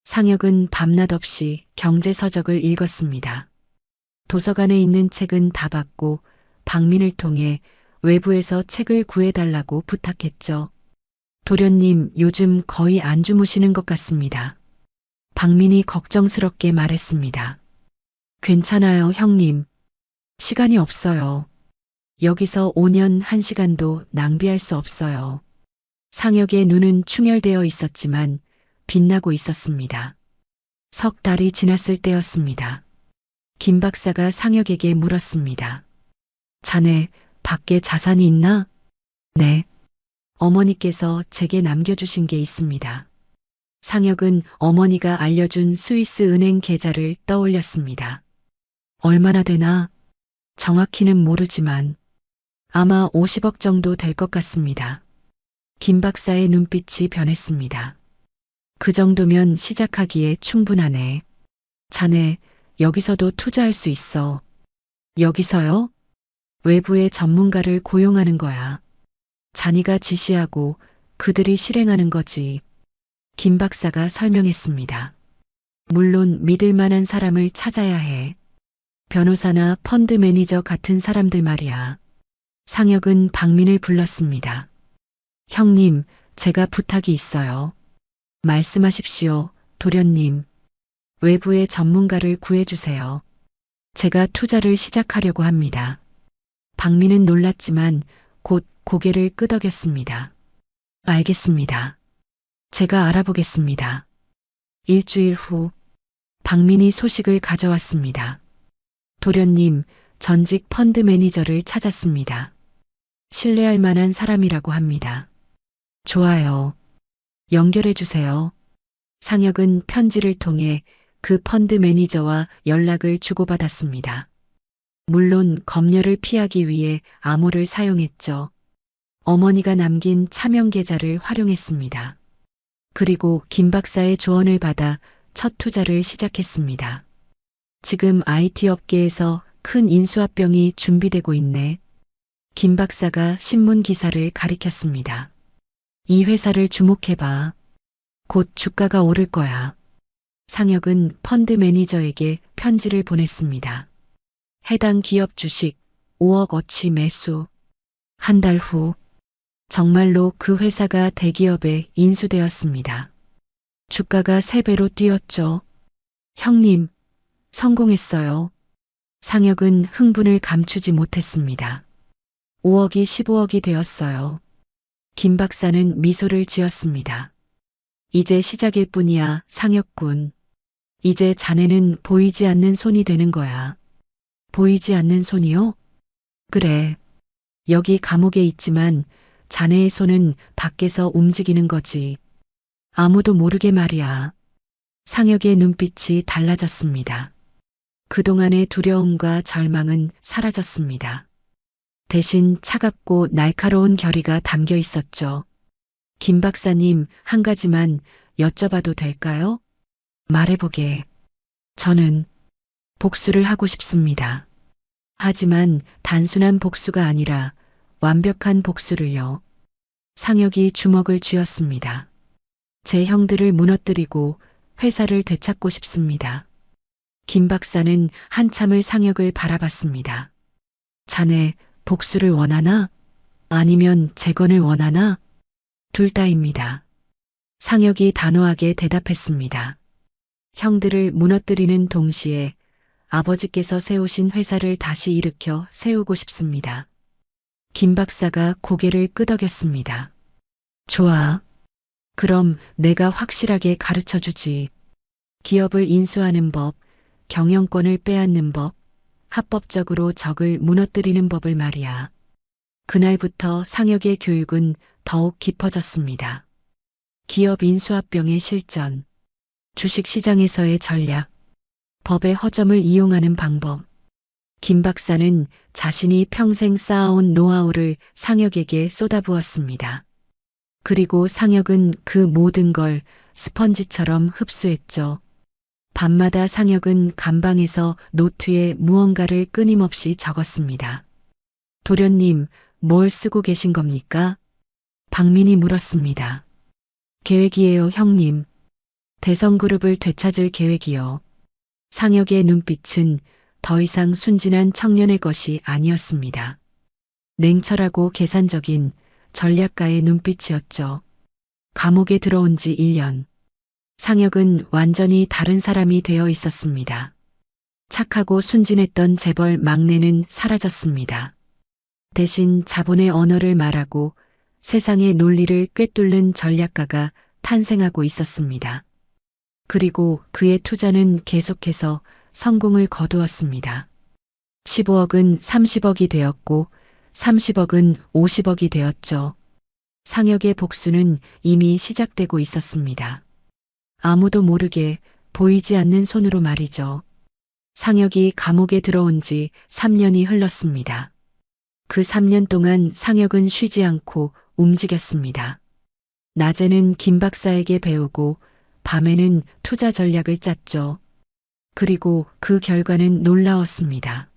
상혁은 밤낮 없이 경제 서적을 읽었습니다. 도서관에 있는 책은 다 받고 방민을 통해 외부에서 책을 구해달라고 부탁했죠. 도련님, 요즘 거의 안 주무시는 것 같습니다. 박민이 걱정스럽게 말했습니다. 괜찮아요, 형님. 시간이 없어요. 여기서 5년 1시간도 낭비할 수 없어요. 상혁의 눈은 충혈되어 있었지만 빛나고 있었습니다. 석 달이 지났을 때였습니다. 김 박사가 상혁에게 물었습니다. 자네, 밖에 자산이 있나? 네. 어머니께서 제게 남겨주신 게 있습니다. 상혁은 어머니가 알려준 스위스 은행 계좌를 떠올렸습니다. 얼마나 되나? 정확히는 모르지만 아마 50억 정도 될 것 같습니다. 김 박사의 눈빛이 변했습니다. 그 정도면 시작하기에 충분하네. 자네, 여기서도 투자할 수 있어. 여기서요? 외부의 전문가를 고용하는 거야. 자니가 지시하고 그들이 실행하는 거지. 김 박사가 설명했습니다. 물론 믿을 만한 사람을 찾아야 해. 변호사나 펀드 매니저 같은 사람들 말이야. 상혁은 박민을 불렀습니다. 형님, 제가 부탁이 있어요. 말씀하십시오, 도련님. 외부의 전문가를 구해주세요. 제가 투자를 시작하려고 합니다. 박민은 놀랐지만 곧 고개를 끄덕였습니다. 알겠습니다. 제가 알아보겠습니다. 일주일 후 박민이 소식을 가져왔습니다. 도련님, 전직 펀드 매니저를 찾았습니다. 신뢰할 만한 사람이라고 합니다. 좋아요. 연결해 주세요. 상혁은 편지를 통해 그 펀드 매니저와 연락을 주고받았습니다. 물론 검열을 피하기 위해 암호를 사용했죠. 어머니가 남긴 차명 계좌를 활용했습니다. 그리고 김 박사의 조언을 받아 첫 투자를 시작했습니다. 지금 IT 업계에서 큰 인수합병이 준비되고 있네. 김 박사가 신문 기사를 가리켰습니다. 이 회사를 주목해봐. 곧 주가가 오를 거야. 상혁은 펀드 매니저에게 편지를 보냈습니다. 해당 기업 주식 5억 어치 매수. 한 달 후 정말로 그 회사가 대기업에 인수되었습니다. 주가가 3배로 뛰었죠. 형님, 성공했어요. 상혁은 흥분을 감추지 못했습니다. 5억이 15억이 되었어요. 김 박사는 미소를 지었습니다. 이제 시작일 뿐이야, 상혁군. 이제 자네는 보이지 않는 손이 되는 거야. 보이지 않는 손이요? 그래. 여기 감옥에 있지만 자네의 손은 밖에서 움직이는 거지. 아무도 모르게 말이야. 상혁의 눈빛이 달라졌습니다. 그동안의 두려움과 절망은 사라졌습니다. 대신 차갑고 날카로운 결의가 담겨 있었죠. 김 박사님, 한 가지만 여쭤봐도 될까요? 말해보게. 저는 복수를 하고 싶습니다. 하지만 단순한 복수가 아니라 완벽한 복수를요. 상혁이 주먹을 쥐었습니다. 제 형들을 무너뜨리고 회사를 되찾고 싶습니다. 김 박사는 한참을 상혁을 바라봤습니다. 자네 복수를 원하나? 아니면 재건을 원하나? 둘 다입니다. 상혁이 단호하게 대답했습니다. 형들을 무너뜨리는 동시에 아버지께서 세우신 회사를 다시 일으켜 세우고 싶습니다. 김 박사가 고개를 끄덕였습니다. 좋아. 그럼 내가 확실하게 가르쳐 주지. 기업을 인수하는 법, 경영권을 빼앗는 법, 합법적으로 적을 무너뜨리는 법을 말이야. 그날부터 상혁의 교육은 더욱 깊어졌습니다. 기업 인수합병의 실전, 주식시장에서의 전략, 법의 허점을 이용하는 방법. 김 박사는 자신이 평생 쌓아온 노하우를 상혁에게 쏟아부었습니다. 그리고 상혁은 그 모든 걸 스펀지처럼 흡수했죠. 밤마다 상혁은 감방에서 노트에 무언가를 끊임없이 적었습니다. 도련님, 뭘 쓰고 계신 겁니까? 박민이 물었습니다. 계획이에요, 형님. 대성그룹을 되찾을 계획이요. 상혁의 눈빛은 더 이상 순진한 청년의 것이 아니었습니다. 냉철하고 계산적인 전략가의 눈빛이었죠. 감옥에 들어온 지 1년. 상혁은 완전히 다른 사람이 되어 있었습니다. 착하고 순진했던 재벌 막내는 사라졌습니다. 대신 자본의 언어를 말하고 세상의 논리를 꿰뚫는 전략가가 탄생하고 있었습니다. 그리고 그의 투자는 계속해서 성공을 거두었습니다. 15억은 30억이 되었고 30억은 50억이 되었죠. 상혁의 복수는 이미 시작되고 있었습니다. 아무도 모르게 보이지 않는 손으로 말이죠. 상혁이 감옥에 들어온 지 3년이 흘렀습니다. 그 3년 동안 상혁은 쉬지 않고 움직였습니다. 낮에는 김 박사에게 배우고 밤에는 투자 전략을 짰죠. 그리고 그 결과는 놀라웠습니다.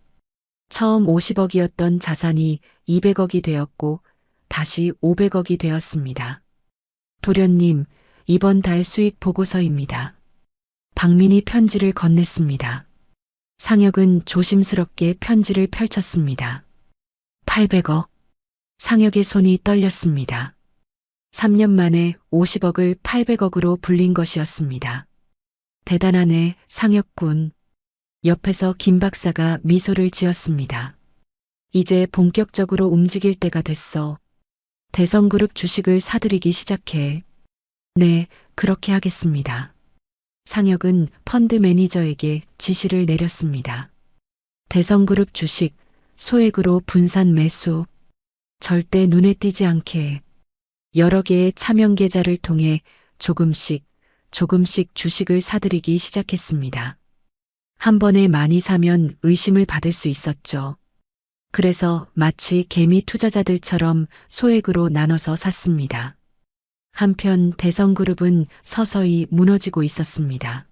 처음 50억이었던 자산이 200억이 되었고 다시 500억이 되었습니다. 도련님, 이번 달 수익 보고서입니다. 박민이 편지를 건넸습니다. 상혁은 조심스럽게 편지를 펼쳤습니다. 800억. 상혁의 손이 떨렸습니다. 3년 만에 50억을 800억으로 불린 것이었습니다. 대단하네, 상혁군. 옆에서 김 박사가 미소를 지었습니다. 이제 본격적으로 움직일 때가 됐어. 대성그룹 주식을 사들이기 시작해. 네, 그렇게 하겠습니다. 상혁은 펀드 매니저에게 지시를 내렸습니다. 대성그룹 주식 소액으로 분산 매수. 절대 눈에 띄지 않게. 여러 개의 차명 계좌를 통해 조금씩 주식을 사들이기 시작했습니다. 한 번에 많이 사면 의심을 받을 수 있었죠. 그래서 마치 개미 투자자들처럼 소액으로 나눠서 샀습니다. 한편 대성그룹은 서서히 무너지고 있었습니다.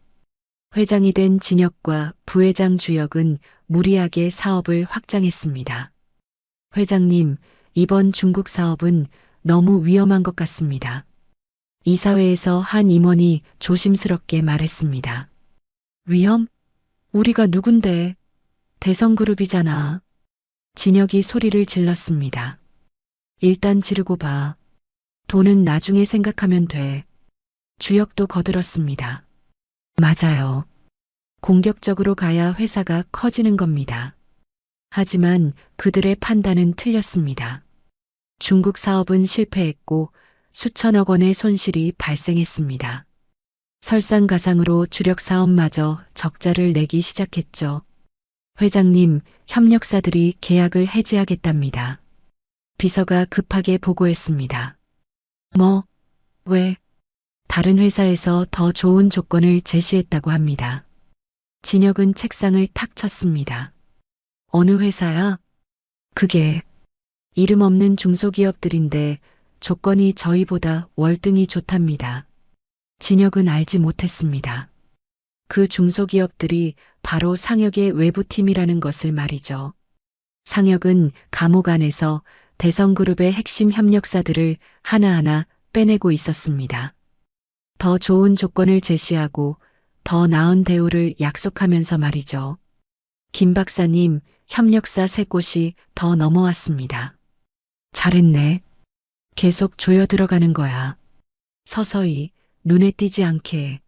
회장이 된 진혁과 부회장 주혁은 무리하게 사업을 확장했습니다. 회장님, 이번 중국 사업은 너무 위험한 것 같습니다. 이사회에서 한 임원이 조심스럽게 말했습니다. 위험? 우리가 누군데? 대성그룹이잖아. 진혁이 소리를 질렀습니다. 일단 지르고 봐. 돈은 나중에 생각하면 돼. 주혁도 거들었습니다. 맞아요. 공격적으로 가야 회사가 커지는 겁니다. 하지만 그들의 판단은 틀렸습니다. 중국 사업은 실패했고 수천억 원의 손실이 발생했습니다. 설상가상으로 주력 사업마저 적자를 내기 시작했죠. 회장님, 협력사들이 계약을 해지하겠답니다. 비서가 급하게 보고했습니다. 왜? 다른 회사에서 더 좋은 조건을 제시했다고 합니다. 진혁은 책상을 탁 쳤습니다. 어느 회사야? 그게 이름 없는 중소기업들인데 조건이 저희보다 월등히 좋답니다. 진혁은 알지 못했습니다. 그 중소기업들이 바로 상혁의 외부팀이라는 것을 말이죠. 상혁은 감옥 안에서 대성그룹의 핵심 협력사들을 하나하나 빼내고 있었습니다. 더 좋은 조건을 제시하고 더 나은 대우를 약속하면서 말이죠. 김 박사님, 협력사 3곳이 더 넘어왔습니다. 잘했네. 계속 조여 들어가는 거야. 서서히, 눈에 띄지 않게.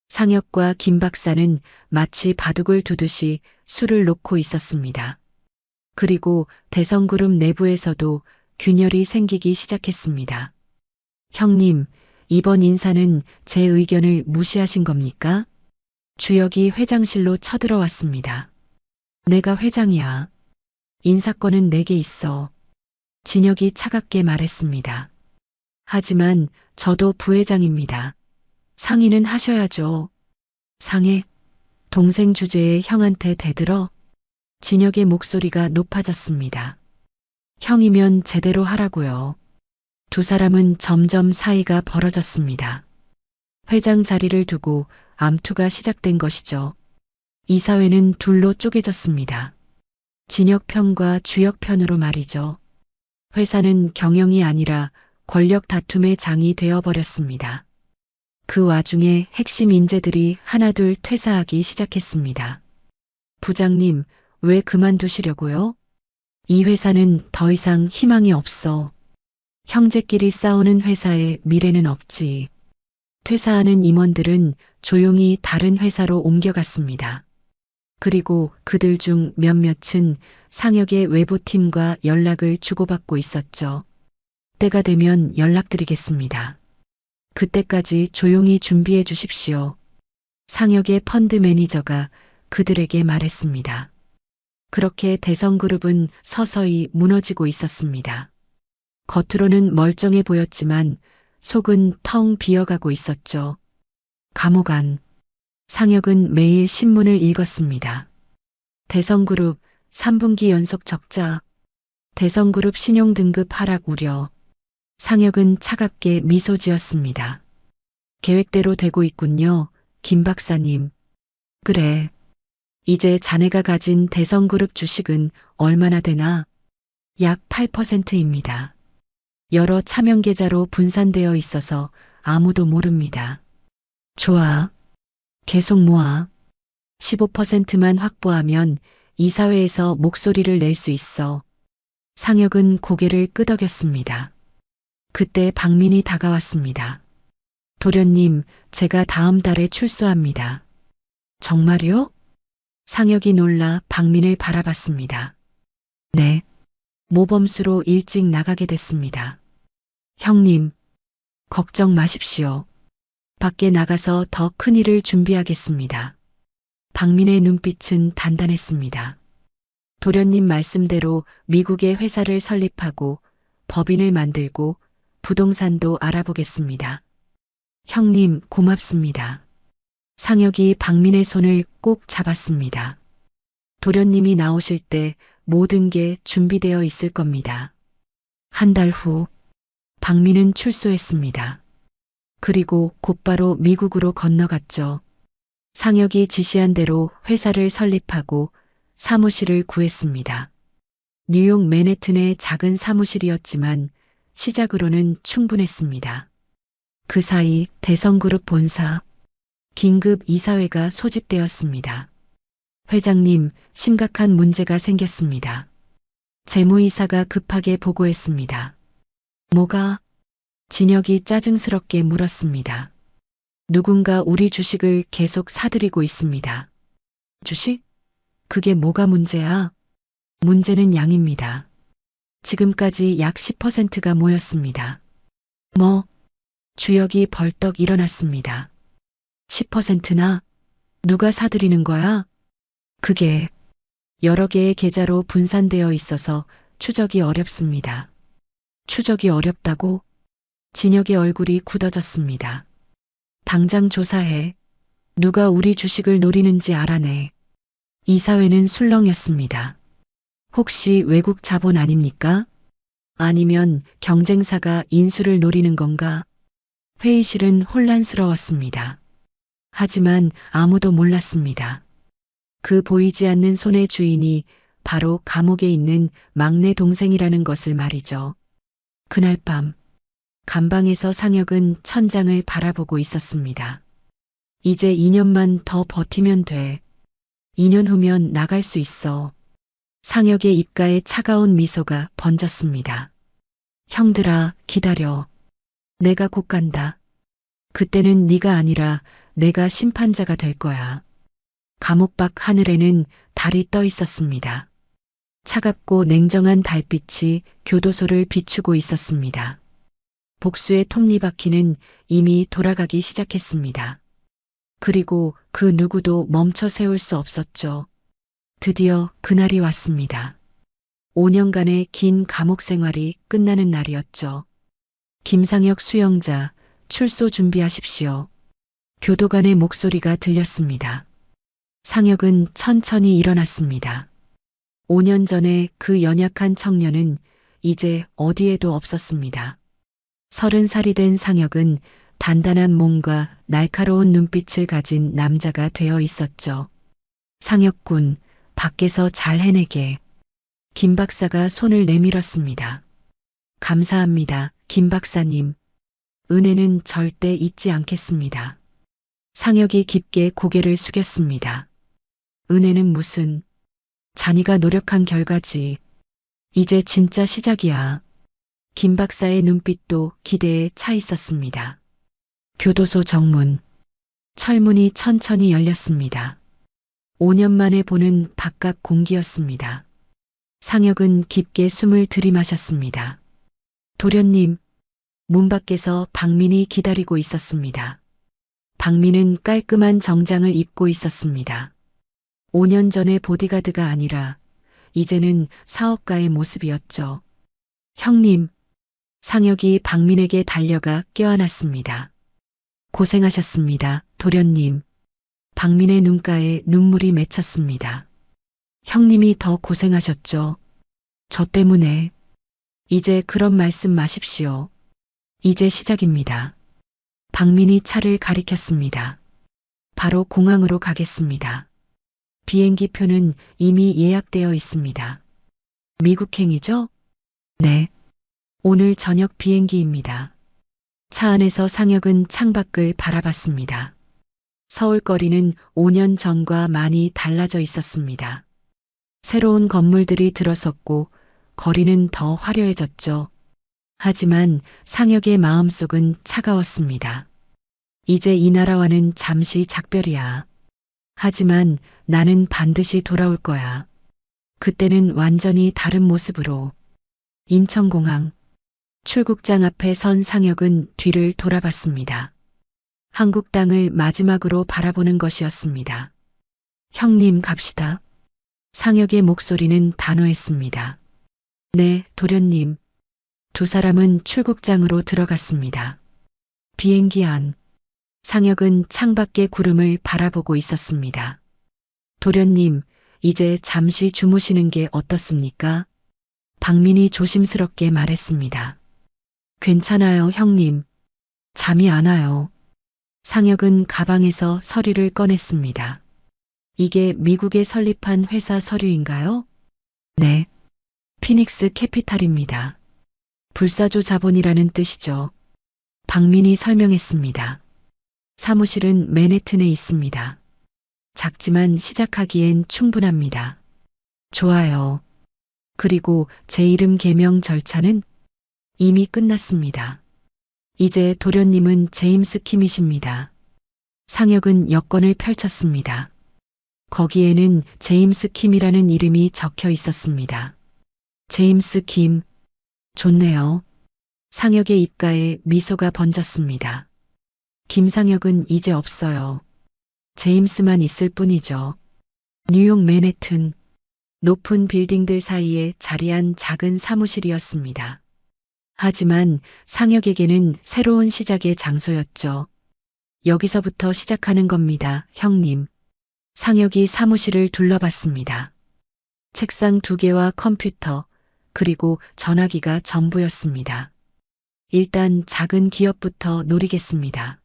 상혁과 김 박사는 마치 바둑을 두듯이 수를 놓고 있었습니다. 그리고 대성그룹 내부에서도 균열이 생기기 시작했습니다. 형님, 이번 인사는 제 의견을 무시하신 겁니까? 주혁이 회장실로 쳐들어왔습니다. 내가 회장이야. 인사권은 내게 있어. 진혁이 차갑게 말했습니다. 하지만 저도 부회장입니다. 상의는 하셔야죠. 상해? 동생 주제에 형한테 대들어? 진혁의 목소리가 높아졌습니다. 형이면 제대로 하라고요. 두 사람은 점점 사이가 벌어졌습니다. 회장 자리를 두고 암투가 시작된 것이죠. 이사회는 둘로 쪼개졌습니다. 진혁 편과 주혁 편으로 말이죠. 회사는 경영이 아니라 권력 다툼의 장이 되어버렸습니다. 그 와중에 핵심 인재들이 하나둘 퇴사하기 시작했습니다. 부장님, 왜 그만두시려고요? 이 회사는 더 이상 희망이 없어. 형제끼리 싸우는 회사에 미래는 없지. 퇴사하는 임원들은 조용히 다른 회사로 옮겨갔습니다. 그리고 그들 중 몇몇은 상혁의 외부팀과 연락을 주고받고 있었죠. 때가 되면 연락드리겠습니다. 그때까지 조용히 준비해 주십시오. 상혁의 펀드 매니저가 그들에게 말했습니다. 그렇게 대성그룹은 서서히 무너지고 있었습니다. 겉으로는 멀쩡해 보였지만 속은 텅 비어가고 있었죠. 감옥 안. 상혁은 매일 신문을 읽었습니다. 대성그룹 3분기 연속 적자. 대성그룹 신용등급 하락 우려. 상혁은 차갑게 미소 지었습니다. 계획대로 되고 있군요, 김 박사님. 그래. 이제 자네가 가진 대성그룹 주식은 얼마나 되나? 약 8%입니다. 여러 차명 계좌로 분산되어 있어서 아무도 모릅니다. 좋아. 계속 모아. 15%만 확보하면 이사회에서 목소리를 낼 수 있어. 상혁은 고개를 끄덕였습니다. 그때 박민이 다가왔습니다. 도련님, 제가 다음 달에 출소합니다. 정말요? 상혁이 놀라 박민을 바라봤습니다. 네. 모범수로 일찍 나가게 됐습니다. 형님, 걱정 마십시오. 밖에 나가서 더 큰 일을 준비하겠습니다. 박민의 눈빛은 단단했습니다. 도련님 말씀대로 미국의 회사를 설립하고 법인을 만들고 부동산도 알아보겠습니다. 형님, 고맙습니다. 상혁이 박민의 손을 꼭 잡았습니다. 도련님이 나오실 때 모든 게 준비되어 있을 겁니다. 한 달 후, 박민은 출소했습니다. 그리고 곧바로 미국으로 건너갔죠. 상혁이 지시한 대로 회사를 설립하고 사무실을 구했습니다. 뉴욕 맨해튼의 작은 사무실이었지만 시작으로는 충분했습니다. 그 사이 대성그룹 본사, 긴급 이사회가 소집되었습니다. 회장님, 심각한 문제가 생겼습니다. 재무이사가 급하게 보고했습니다. 뭐가? 진혁이 짜증스럽게 물었습니다. 누군가 우리 주식을 계속 사들이고 있습니다. 주식? 그게 뭐가 문제야? 문제는 양입니다. 지금까지 약 10%가 모였습니다. 뭐? 주혁이 벌떡 일어났습니다. 10%나? 누가 사들이는 거야? 그게 여러 개의 계좌로 분산되어 있어서 추적이 어렵습니다. 추적이 어렵다고? 진혁의 얼굴이 굳어졌습니다. 당장 조사해. 누가 우리 주식을 노리는지 알아내. 이사회는 술렁였습니다. 혹시 외국 자본 아닙니까? 아니면 경쟁사가 인수를 노리는 건가? 회의실은 혼란스러웠습니다. 하지만 아무도 몰랐습니다. 그 보이지 않는 손의 주인이 바로 감옥에 있는 막내 동생이라는 것을 말이죠. 그날 밤, 감방에서 상혁은 천장을 바라보고 있었습니다. 이제 2년만 더 버티면 돼. 2년 후면 나갈 수 있어. 상혁의 입가에 차가운 미소가 번졌습니다. 형들아, 기다려. 내가 곧 간다. 그때는 네가 아니라 내가 심판자가 될 거야. 감옥 밖 하늘에는 달이 떠 있었습니다. 차갑고 냉정한 달빛이 교도소를 비추고 있었습니다. 복수의 톱니바퀴는 이미 돌아가기 시작했습니다. 그리고 그 누구도 멈춰 세울 수 없었죠. 드디어 그날이 왔습니다. 5년간의 긴 감옥 생활이 끝나는 날이었죠. 김상혁 수영자, 출소 준비하십시오. 교도관의 목소리가 들렸습니다. 상혁은 천천히 일어났습니다. 5년 전에 그 연약한 청년은 이제 어디에도 없었습니다. 30살이 된 상혁은 단단한 몸과 날카로운 눈빛을 가진 남자가 되어 있었죠. 상혁군, 밖에서 잘 해내게. 김 박사가 손을 내밀었습니다. 감사합니다, 김 박사님. 은혜는 절대 잊지 않겠습니다. 상혁이 깊게 고개를 숙였습니다. 은혜는 무슨? 자니가 노력한 결과지. 이제 진짜 시작이야. 김 박사의 눈빛도 기대에 차 있었습니다. 교도소 정문. 철문이 천천히 열렸습니다. 5년 만에 보는 바깥 공기였습니다. 상혁은 깊게 숨을 들이마셨습니다. 도련님, 문 밖에서 박민이 기다리고 있었습니다. 박민은 깔끔한 정장을 입고 있었습니다. 5년 전의 보디가드가 아니라 이제는 사업가의 모습이었죠. 형님, 상혁이 박민에게 달려가 껴안았습니다. 고생하셨습니다, 도련님. 박민의 눈가에 눈물이 맺혔습니다. 형님이 더 고생하셨죠. 저 때문에. 이제 그런 말씀 마십시오. 이제 시작입니다. 박민이 차를 가리켰습니다. 바로 공항으로 가겠습니다. 비행기 표는 이미 예약되어 있습니다. 미국행이죠? 네. 오늘 저녁 비행기입니다. 차 안에서 상혁은 창밖을 바라봤습니다. 서울거리는 5년 전과 많이 달라져 있었습니다. 새로운 건물들이 들어섰고 거리는 더 화려해졌죠. 하지만 상혁의 마음속은 차가웠습니다. 이제 이 나라와는 잠시 작별이야. 하지만 나는 반드시 돌아올 거야. 그때는 완전히 다른 모습으로. 인천공항. 출국장 앞에 선 상혁은 뒤를 돌아봤습니다. 한국 땅을 마지막으로 바라보는 것이었습니다. 형님 갑시다. 상혁의 목소리는 단호했습니다. 네, 도련님. 두 사람은 출국장으로 들어갔습니다. 비행기 안. 상혁은 창밖의 구름을 바라보고 있었습니다. 도련님, 이제 잠시 주무시는 게 어떻습니까? 박민이 조심스럽게 말했습니다. 괜찮아요, 형님. 잠이 안 와요. 상혁은 가방에서 서류를 꺼냈습니다. 이게 미국에 설립한 회사 서류인가요? 네. 피닉스 캐피탈입니다. 불사조 자본이라는 뜻이죠. 박민이 설명했습니다. 사무실은 맨해튼에 있습니다. 작지만 시작하기엔 충분합니다. 좋아요. 그리고 제 이름 개명 절차는 이미 끝났습니다. 이제 도련님은 제임스 킴이십니다. 상혁은 여권을 펼쳤습니다. 거기에는 제임스 킴이라는 이름이 적혀 있었습니다. 제임스 킴. 좋네요. 상혁의 입가에 미소가 번졌습니다. 김상혁은 이제 없어요. 제임스만 있을 뿐이죠. 뉴욕 맨해튼. 높은 빌딩들 사이에 자리한 작은 사무실이었습니다. 하지만 상혁에게는 새로운 시작의 장소였죠. 여기서부터 시작하는 겁니다, 형님. 상혁이 사무실을 둘러봤습니다. 책상 2개와 컴퓨터, 그리고 전화기가 전부였습니다. 일단 작은 기업부터 노리겠습니다.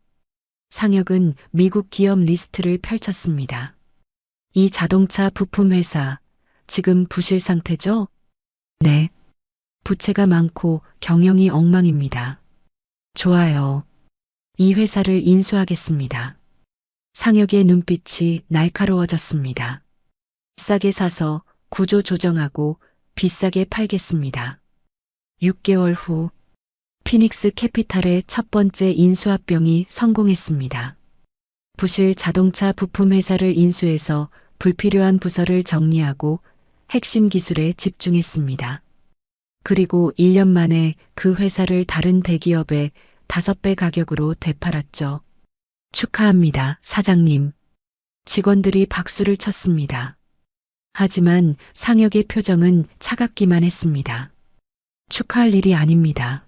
상혁은 미국 기업 리스트를 펼쳤습니다. 이 자동차 부품 회사, 지금 부실 상태죠? 네. 부채가 많고 경영이 엉망입니다. 좋아요. 이 회사를 인수하겠습니다. 상혁의 눈빛이 날카로워졌습니다. 싸게 사서 구조 조정하고 비싸게 팔겠습니다. 6개월 후 피닉스 캐피탈의 첫 번째 인수합병이 성공했습니다. 부실 자동차 부품 회사를 인수해서 불필요한 부서를 정리하고 핵심 기술에 집중했습니다. 그리고 1년 만에 그 회사를 다른 대기업에 5배 가격으로 되팔았죠. 축하합니다, 사장님. 직원들이 박수를 쳤습니다. 하지만 상혁의 표정은 차갑기만 했습니다. 축하할 일이 아닙니다.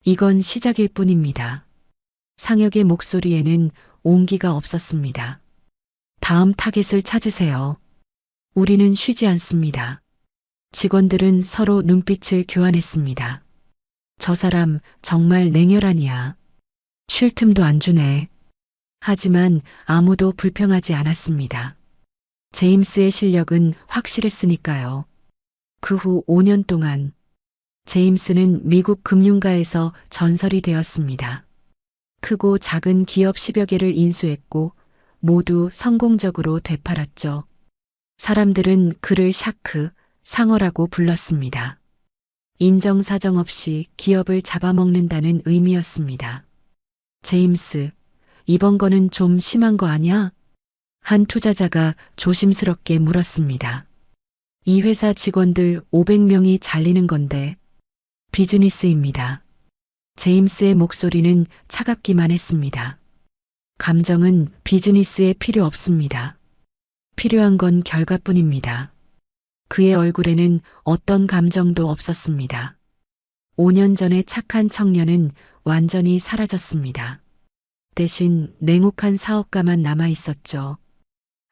이건 시작일 뿐입니다. 상혁의 목소리에는 온기가 없었습니다. 다음 타겟을 찾으세요. 우리는 쉬지 않습니다. 직원들은 서로 눈빛을 교환했습니다. 저 사람 정말 냉혈하니야. 쉴 틈도 안 주네. 하지만 아무도 불평하지 않았습니다. 제임스의 실력은 확실했으니까요. 그 후 5년 동안 제임스는 미국 금융가에서 전설이 되었습니다. 크고 작은 기업 10여 개를 인수했고 모두 성공적으로 되팔았죠. 사람들은 그를 샤크, 상어라고 불렀습니다. 인정사정 없이 기업을 잡아먹는다는 의미였습니다. 제임스, 이번 거는 좀 심한 거 아니야? 한 투자자가 조심스럽게 물었습니다. 이 회사 직원들 500명이 잘리는 건데 비즈니스입니다. 제임스의 목소리는 차갑기만 했습니다. 감정은 비즈니스에 필요 없습니다. 필요한 건 결과뿐입니다. 그의 얼굴에는 어떤 감정도 없었습니다. 5년 전의 착한 청년은 완전히 사라졌습니다. 대신 냉혹한 사업가만 남아 있었죠.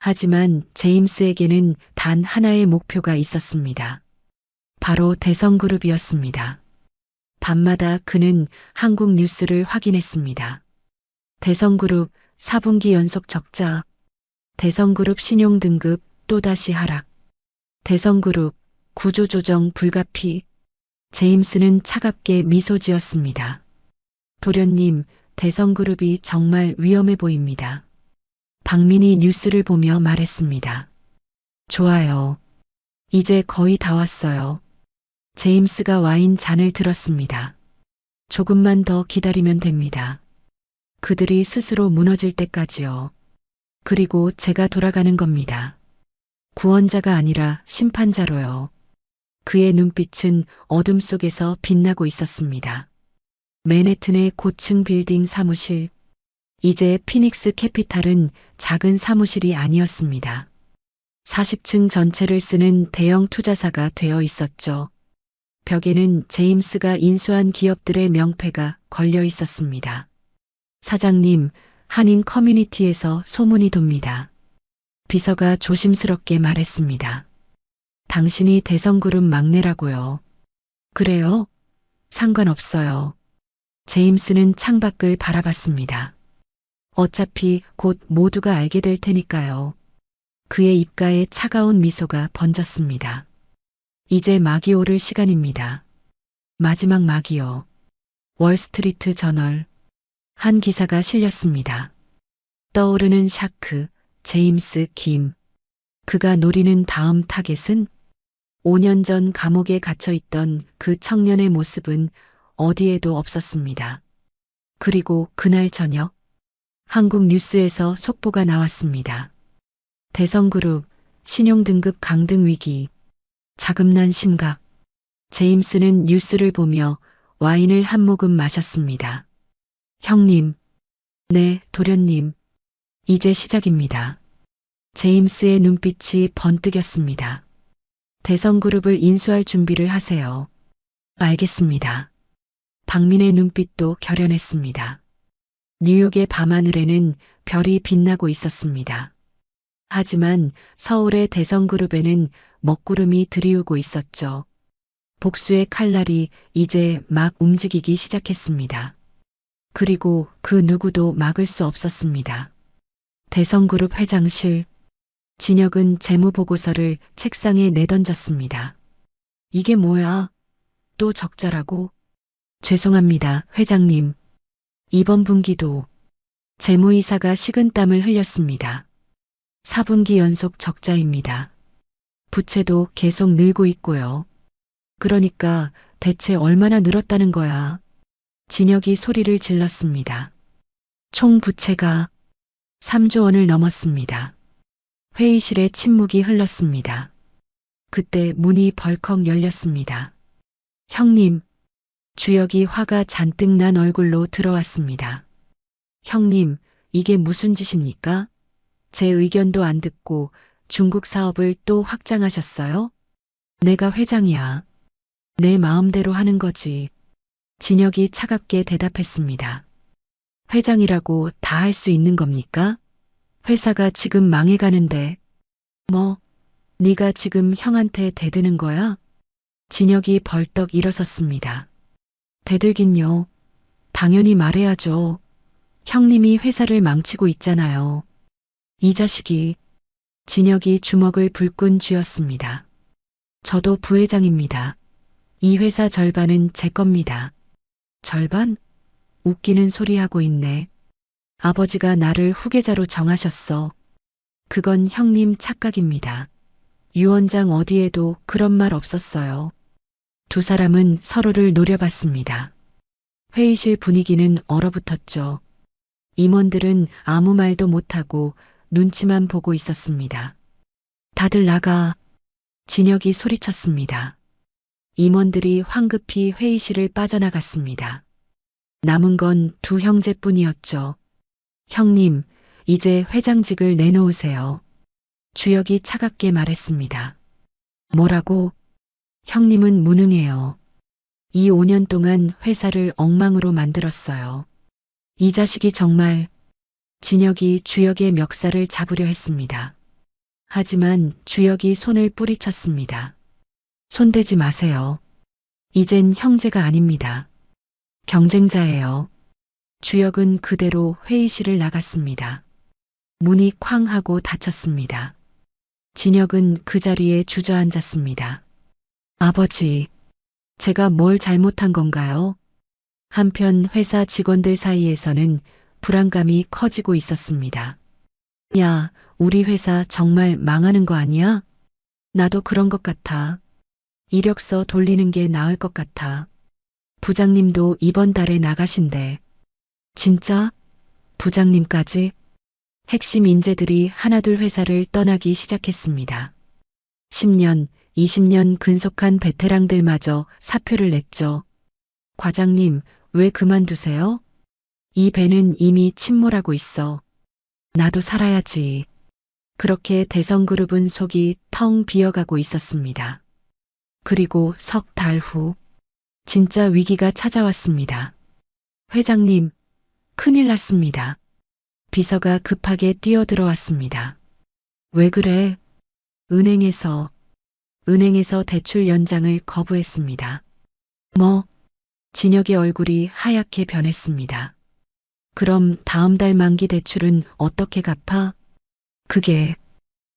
하지만 제임스에게는 단 하나의 목표가 있었습니다. 바로 대성그룹이었습니다. 밤마다 그는 한국 뉴스를 확인했습니다. 대성그룹 4분기 연속 적자, 대성그룹 신용등급 또다시 하락, 대성그룹 구조조정 불가피. 제임스는 차갑게 미소 지었습니다. 도련님, 대성그룹이 정말 위험해 보입니다. 박민이 뉴스를 보며 말했습니다. 좋아요. 이제 거의 다 왔어요. 제임스가 와인 잔을 들었습니다. 조금만 더 기다리면 됩니다. 그들이 스스로 무너질 때까지요. 그리고 제가 돌아가는 겁니다. 구원자가 아니라 심판자로요. 그의 눈빛은 어둠 속에서 빛나고 있었습니다. 맨해튼의 고층 빌딩 사무실. 이제 피닉스 캐피탈은 작은 사무실이 아니었습니다. 40층 전체를 쓰는 대형 투자사가 되어 있었죠. 벽에는 제임스가 인수한 기업들의 명패가 걸려 있었습니다. 사장님, 한인 커뮤니티에서 소문이 돕니다. 비서가 조심스럽게 말했습니다. 당신이 대성그룹 막내라고요. 그래요? 상관없어요. 제임스는 창밖을 바라봤습니다. 어차피 곧 모두가 알게 될 테니까요. 그의 입가에 차가운 미소가 번졌습니다. 이제 막이 오를 시간입니다. 마지막 막이요. 월스트리트 저널. 한 기사가 실렸습니다. 떠오르는 샤크, 제임스 김. 그가 노리는 다음 타겟은 5년 전 감옥에 갇혀 있던 그 청년의 모습은 어디에도 없었습니다. 그리고 그날 저녁, 한국 뉴스에서 속보가 나왔습니다. 대성그룹, 신용등급 강등 위기, 자금난 심각. 제임스는 뉴스를 보며 와인을 한 모금 마셨습니다. 형님, 네, 도련님. 이제 시작입니다. 제임스의 눈빛이 번뜩였습니다. 대성그룹을 인수할 준비를 하세요. 알겠습니다. 박민의 눈빛도 결연했습니다. 뉴욕의 밤하늘에는 별이 빛나고 있었습니다. 하지만 서울의 대성그룹에는 먹구름이 드리우고 있었죠. 복수의 칼날이 이제 막 움직이기 시작했습니다. 그리고 그 누구도 막을 수 없었습니다. 대성그룹 회장실. 진혁은 재무보고서를 책상에 내던졌습니다. 이게 뭐야? 또 적자라고? 죄송합니다, 회장님. 이번 분기도 재무이사가 식은땀을 흘렸습니다. 4분기 연속 적자입니다. 부채도 계속 늘고 있고요. 그러니까 대체 얼마나 늘었다는 거야? 진혁이 소리를 질렀습니다. 총 부채가 3조 원을 넘었습니다. 회의실에 침묵이 흘렀습니다. 그때 문이 벌컥 열렸습니다. 형님, 주혁이 화가 잔뜩 난 얼굴로 들어왔습니다. 형님, 이게 무슨 짓입니까? 제 의견도 안 듣고 중국 사업을 또 확장하셨어요? 내가 회장이야. 내 마음대로 하는 거지. 진혁이 차갑게 대답했습니다. 회장이라고 다 할 수 있는 겁니까? 회사가 지금 망해가는데. 뭐, 네가 지금 형한테 대드는 거야? 진혁이 벌떡 일어섰습니다. 대들긴요. 당연히 말해야죠. 형님이 회사를 망치고 있잖아요. 이 자식이. 진혁이 주먹을 불끈 쥐었습니다. 저도 부회장입니다. 이 회사 절반은 제 겁니다. 절반? 웃기는 소리 하고 있네. 아버지가 나를 후계자로 정하셨어. 그건 형님 착각입니다. 유원장 어디에도 그런 말 없었어요. 두 사람은 서로를 노려봤습니다. 회의실 분위기는 얼어붙었죠. 임원들은 아무 말도 못하고 눈치만 보고 있었습니다. 다들 나가. 진혁이 소리쳤습니다. 임원들이 황급히 회의실을 빠져나갔습니다. 남은 건 두 형제뿐이었죠. 형님, 이제 회장직을 내놓으세요. 주혁이 차갑게 말했습니다. 뭐라고? 형님은 무능해요. 이 5년 동안 회사를 엉망으로 만들었어요. 이 자식이 정말. 진혁이 주혁의 멱살을 잡으려 했습니다. 하지만 주혁이 손을 뿌리쳤습니다. 손대지 마세요. 이젠 형제가 아닙니다. 경쟁자예요. 주혁은 그대로 회의실을 나갔습니다. 문이 쾅 하고 닫혔습니다. 진혁은 그 자리에 주저앉았습니다. 아버지, 제가 뭘 잘못한 건가요? 한편 회사 직원들 사이에서는 불안감이 커지고 있었습니다. 야, 우리 회사 정말 망하는 거 아니야? 나도 그런 것 같아. 이력서 돌리는 게 나을 것 같아. 부장님도 이번 달에 나가신대. 진짜? 부장님까지? 핵심 인재들이 하나둘 회사를 떠나기 시작했습니다. 10년, 20년 근속한 베테랑들마저 사표를 냈죠. 과장님, 왜 그만두세요? 이 배는 이미 침몰하고 있어. 나도 살아야지. 그렇게 대성그룹은 속이 텅 비어가고 있었습니다. 그리고 석 달 후, 진짜 위기가 찾아왔습니다. 회장님, 큰일 났습니다. 비서가 급하게 뛰어들어왔습니다. 왜 그래? 은행에서 대출 연장을 거부했습니다. 뭐? 진혁의 얼굴이 하얗게 변했습니다. 그럼 다음 달 만기 대출은 어떻게 갚아? 그게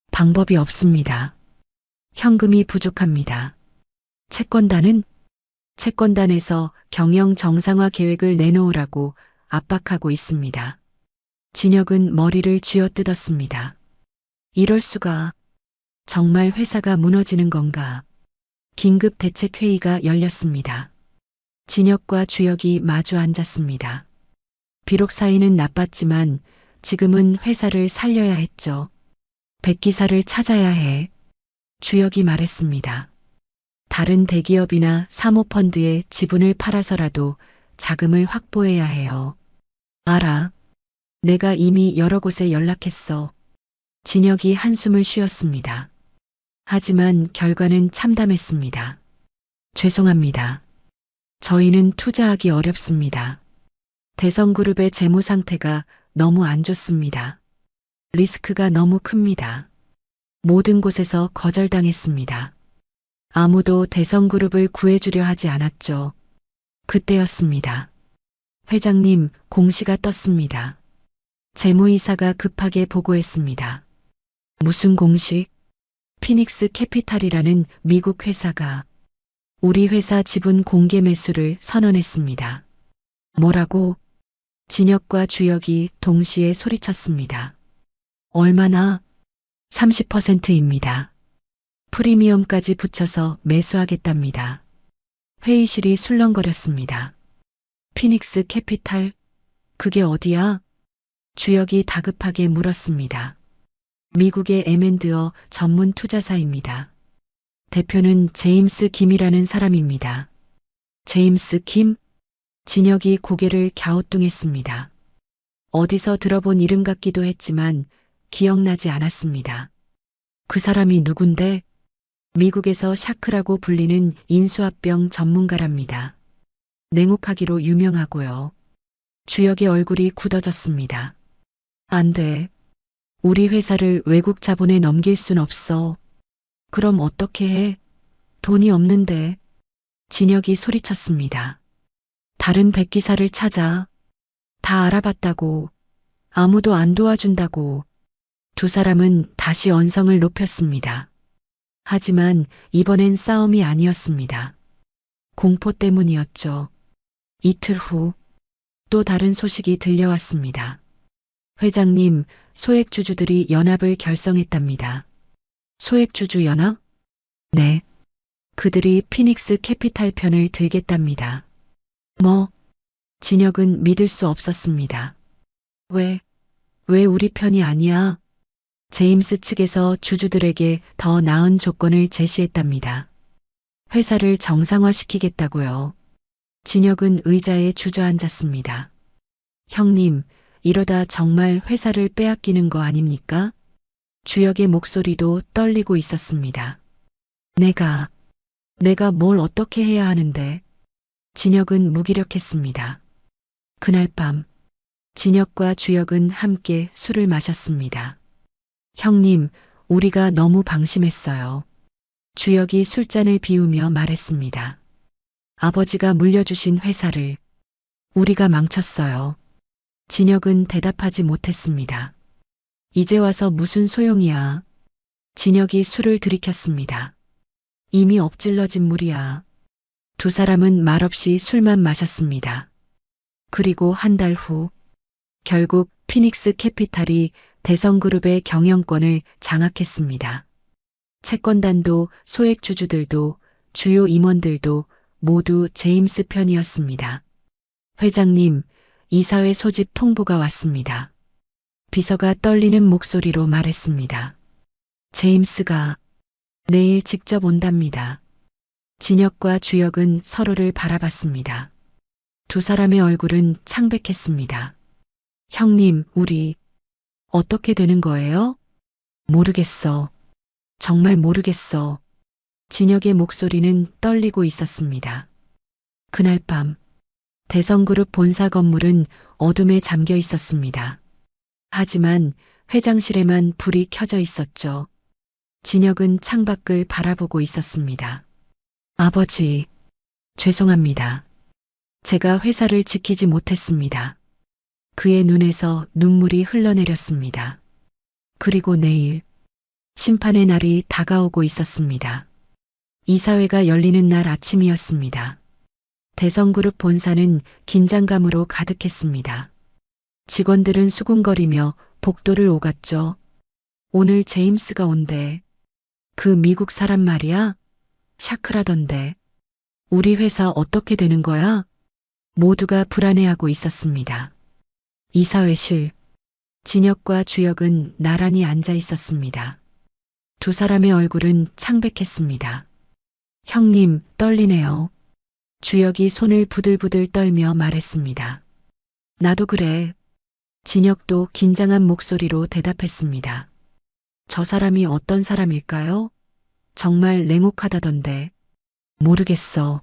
방법이 없습니다. 현금이 부족합니다. 채권단에서 경영 정상화 계획을 내놓으라고 압박하고 있습니다. 진혁은 머리를 쥐어뜯었습니다. 이럴 수가. 정말 회사가 무너지는 건가? 긴급 대책회의가 열렸습니다. 진혁과 주혁이 마주 앉았습니다. 비록 사이는 나빴지만 지금은 회사를 살려야 했죠. 백기사를 찾아야 해. 주혁이 말했습니다. 다른 대기업이나 사모펀드에 지분을 팔아서라도 자금을 확보해야 해요. 알아. 내가 이미 여러 곳에 연락했어. 진혁이 한숨을 쉬었습니다. 하지만 결과는 참담했습니다. 죄송합니다. 저희는 투자하기 어렵습니다. 대성그룹의 재무 상태가 너무 안 좋습니다. 리스크가 너무 큽니다. 모든 곳에서 거절당했습니다. 아무도 대성그룹을 구해주려 하지 않았죠. 그때였습니다. 회장님, 공시가 떴습니다. 재무이사가 급하게 보고했습니다. 무슨 공시? 피닉스 캐피탈이라는 미국 회사가 우리 회사 지분 공개 매수를 선언했습니다. 뭐라고? 진혁과 주혁이 동시에 소리쳤습니다. 얼마나? 30%입니다. 프리미엄까지 붙여서 매수하겠답니다. 회의실이 술렁거렸습니다. 피닉스 캐피탈? 그게 어디야? 주혁이 다급하게 물었습니다. 미국의 M&A 전문 투자사입니다. 대표는 제임스 김이라는 사람입니다. 제임스 김? 진혁이 고개를 갸우뚱했습니다. 어디서 들어본 이름 같기도 했지만 기억나지 않았습니다. 그 사람이 누군데? 미국에서 샤크라고 불리는 인수합병 전문가랍니다. 냉혹하기로 유명하고요. 주혁의 얼굴이 굳어졌습니다. 안 돼. 우리 회사를 외국 자본에 넘길 순 없어. 그럼 어떻게 해? 돈이 없는데. 진혁이 소리쳤습니다. 다른 백기사를 찾아. 다 알아봤다고. 아무도 안 도와준다고. 두 사람은 다시 언성을 높였습니다. 하지만 이번엔 싸움이 아니었습니다. 공포 때문이었죠. 이틀 후 또 다른 소식이 들려왔습니다. 회장님, 소액주주들이 연합을 결성했답니다. 소액주주 연합? 네. 그들이 피닉스 캐피탈 편을 들겠답니다. 뭐? 진혁은 믿을 수 없었습니다. 왜 우리 편이 아니야? 제임스 측에서 주주들에게 더 나은 조건을 제시했답니다. 회사를 정상화시키겠다고요. 진혁은 의자에 주저앉았습니다. 형님, 이러다 정말 회사를 빼앗기는 거 아닙니까? 주혁의 목소리도 떨리고 있었습니다. 내가 뭘 어떻게 해야 하는데? 진혁은 무기력했습니다. 그날 밤, 진혁과 주혁은 함께 술을 마셨습니다. 형님, 우리가 너무 방심했어요. 주혁이 술잔을 비우며 말했습니다. 아버지가 물려주신 회사를 우리가 망쳤어요. 진혁은 대답하지 못했습니다. 이제 와서 무슨 소용이야. 진혁이 술을 들이켰습니다. 이미 엎질러진 물이야. 두 사람은 말없이 술만 마셨습니다. 그리고 한 달 후, 결국 피닉스 캐피탈이 대성그룹의 경영권을 장악했습니다. 채권단도 소액주주들도 주요 임원들도 모두 제임스 편이었습니다. 회장님, 이사회 소집 통보가 왔습니다. 비서가 떨리는 목소리로 말했습니다. 제임스가 내일 직접 온답니다. 진혁과 주혁은 서로를 바라봤습니다. 두 사람의 얼굴은 창백했습니다. 형님, 우리 어떻게 되는 거예요? 모르겠어. 정말 모르겠어. 진혁의 목소리는 떨리고 있었습니다. 그날 밤, 대성그룹 본사 건물은 어둠에 잠겨 있었습니다. 하지만 회장실에만 불이 켜져 있었죠. 진혁은 창밖을 바라보고 있었습니다. 아버지, 죄송합니다. 제가 회사를 지키지 못했습니다. 그의 눈에서 눈물이 흘러내렸습니다. 그리고 내일, 심판의 날이 다가오고 있었습니다. 이사회가 열리는 날 아침이었습니다. 대성그룹 본사는 긴장감으로 가득했습니다. 직원들은 수군거리며 복도를 오갔죠. 오늘 제임스가 온대. 그 미국 사람 말이야? 샤크라던데. 우리 회사 어떻게 되는 거야? 모두가 불안해하고 있었습니다. 이사회실. 진혁과 주혁은 나란히 앉아 있었습니다. 두 사람의 얼굴은 창백했습니다. 형님, 떨리네요. 주혁이 손을 부들부들 떨며 말했습니다. 나도 그래. 진혁도 긴장한 목소리로 대답했습니다. 저 사람이 어떤 사람일까요? 정말 냉혹하다던데. 모르겠어.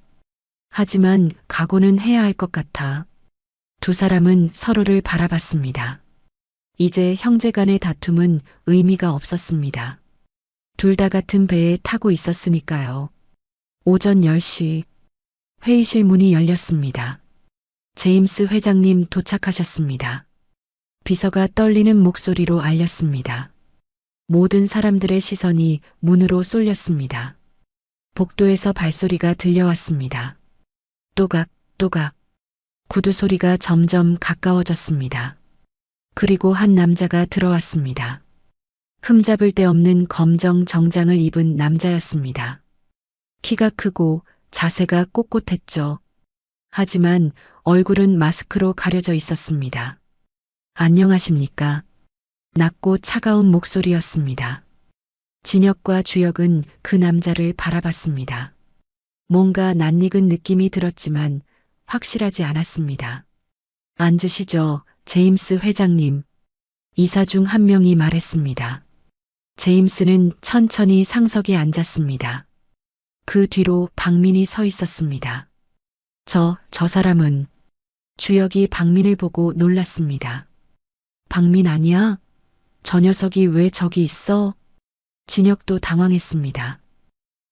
하지만 각오는 해야 할 것 같아. 두 사람은 서로를 바라봤습니다. 이제 형제 간의 다툼은 의미가 없었습니다. 둘 다 같은 배에 타고 있었으니까요. 오전 10시 회의실 문이 열렸습니다. 제임스 회장님 도착하셨습니다. 비서가 떨리는 목소리로 알렸습니다. 모든 사람들의 시선이 문으로 쏠렸습니다. 복도에서 발소리가 들려왔습니다. 또각, 또각. 구두 소리가 점점 가까워졌습니다. 그리고 한 남자가 들어왔습니다. 흠잡을 데 없는 검정 정장을 입은 남자였습니다. 키가 크고 자세가 꼿꼿했죠. 하지만 얼굴은 마스크로 가려져 있었습니다. 안녕하십니까? 낮고 차가운 목소리였습니다. 진혁과 주혁은 그 남자를 바라봤습니다. 뭔가 낯익은 느낌이 들었지만 확실하지 않았습니다. 앉으시죠, 제임스 회장님. 이사 중 한 명이 말했습니다. 제임스는 천천히 상석에 앉았습니다. 그 뒤로 박민이 서 있었습니다. 저 사람은 주혁이 박민을 보고 놀랐습니다. 박민 아니야? 저 녀석이 왜 저기 있어? 진혁도 당황했습니다.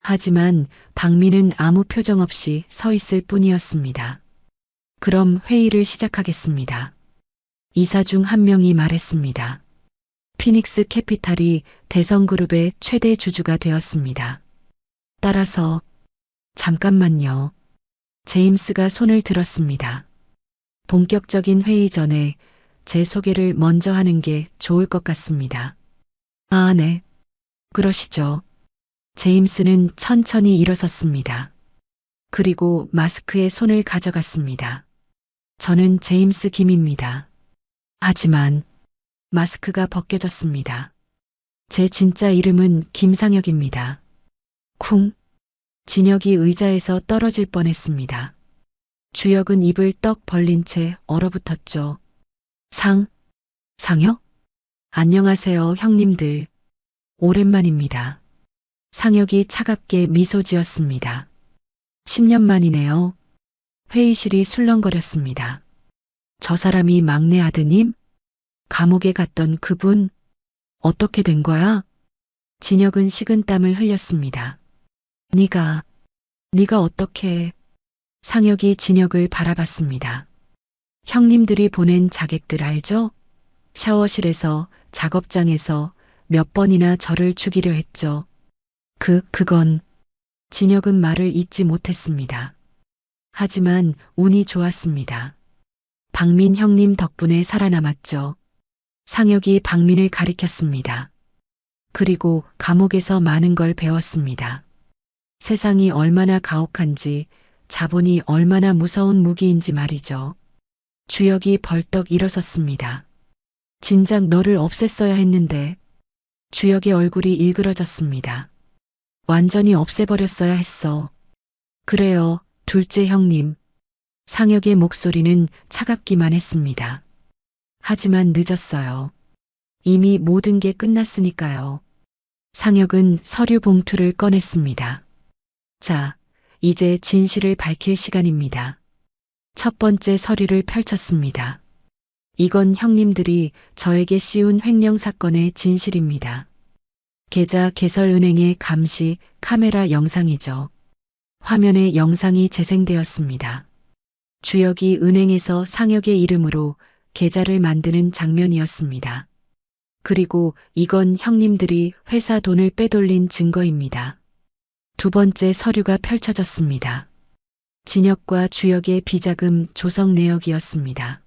하지만 박민은 아무 표정 없이 서 있을 뿐이었습니다. 그럼 회의를 시작하겠습니다. 이사 중 한 명이 말했습니다. 피닉스 캐피탈이 대성그룹의 최대 주주가 되었습니다. 따라서 잠깐만요. 제임스가 손을 들었습니다. 본격적인 회의 전에 제 소개를 먼저 하는 게 좋을 것 같습니다. 아, 네. 그러시죠. 제임스는 천천히 일어섰습니다. 그리고 마스크에 손을 가져갔습니다. 저는 제임스 김입니다. 하지만 마스크가 벗겨졌습니다. 제 진짜 이름은 김상혁입니다. 쿵. 진혁이 의자에서 떨어질 뻔했습니다. 주혁은 입을 떡 벌린 채 얼어붙었죠. 상혁? 안녕하세요, 형님들. 오랜만입니다. 상혁이 차갑게 미소 지었습니다. 10년 만이네요. 회의실이 술렁거렸습니다. 저 사람이 막내 아드님? 감옥에 갔던 그분? 어떻게 된 거야? 진혁은 식은땀을 흘렸습니다. 네가 어떻게... 상혁이 진혁을 바라봤습니다. 형님들이 보낸 자객들 알죠? 샤워실에서, 작업장에서 몇 번이나 저를 죽이려 했죠. 그건... 진혁은 말을 잇지 못했습니다. 하지만 운이 좋았습니다. 박민 형님 덕분에 살아남았죠. 상혁이 박민을 가리켰습니다. 그리고 감옥에서 많은 걸 배웠습니다. 세상이 얼마나 가혹한지, 자본이 얼마나 무서운 무기인지 말이죠. 주혁이 벌떡 일어섰습니다. 진작 너를 없앴어야 했는데. 주혁의 얼굴이 일그러졌습니다. 완전히 없애버렸어야 했어. 그래요, 둘째 형님. 상혁의 목소리는 차갑기만 했습니다. 하지만 늦었어요. 이미 모든 게 끝났으니까요. 상혁은 서류 봉투를 꺼냈습니다. 자, 이제 진실을 밝힐 시간입니다. 첫 번째 서류를 펼쳤습니다. 이건 형님들이 저에게 씌운 횡령 사건의 진실입니다. 계좌 개설은행의 감시 카메라 영상이죠. 화면에 영상이 재생되었습니다. 주혁이 은행에서 상혁의 이름으로 계좌를 만드는 장면이었습니다. 그리고 이건 형님들이 회사 돈을 빼돌린 증거입니다. 두 번째 서류가 펼쳐졌습니다. 진혁과 주혁의 비자금 조성 내역이었습니다.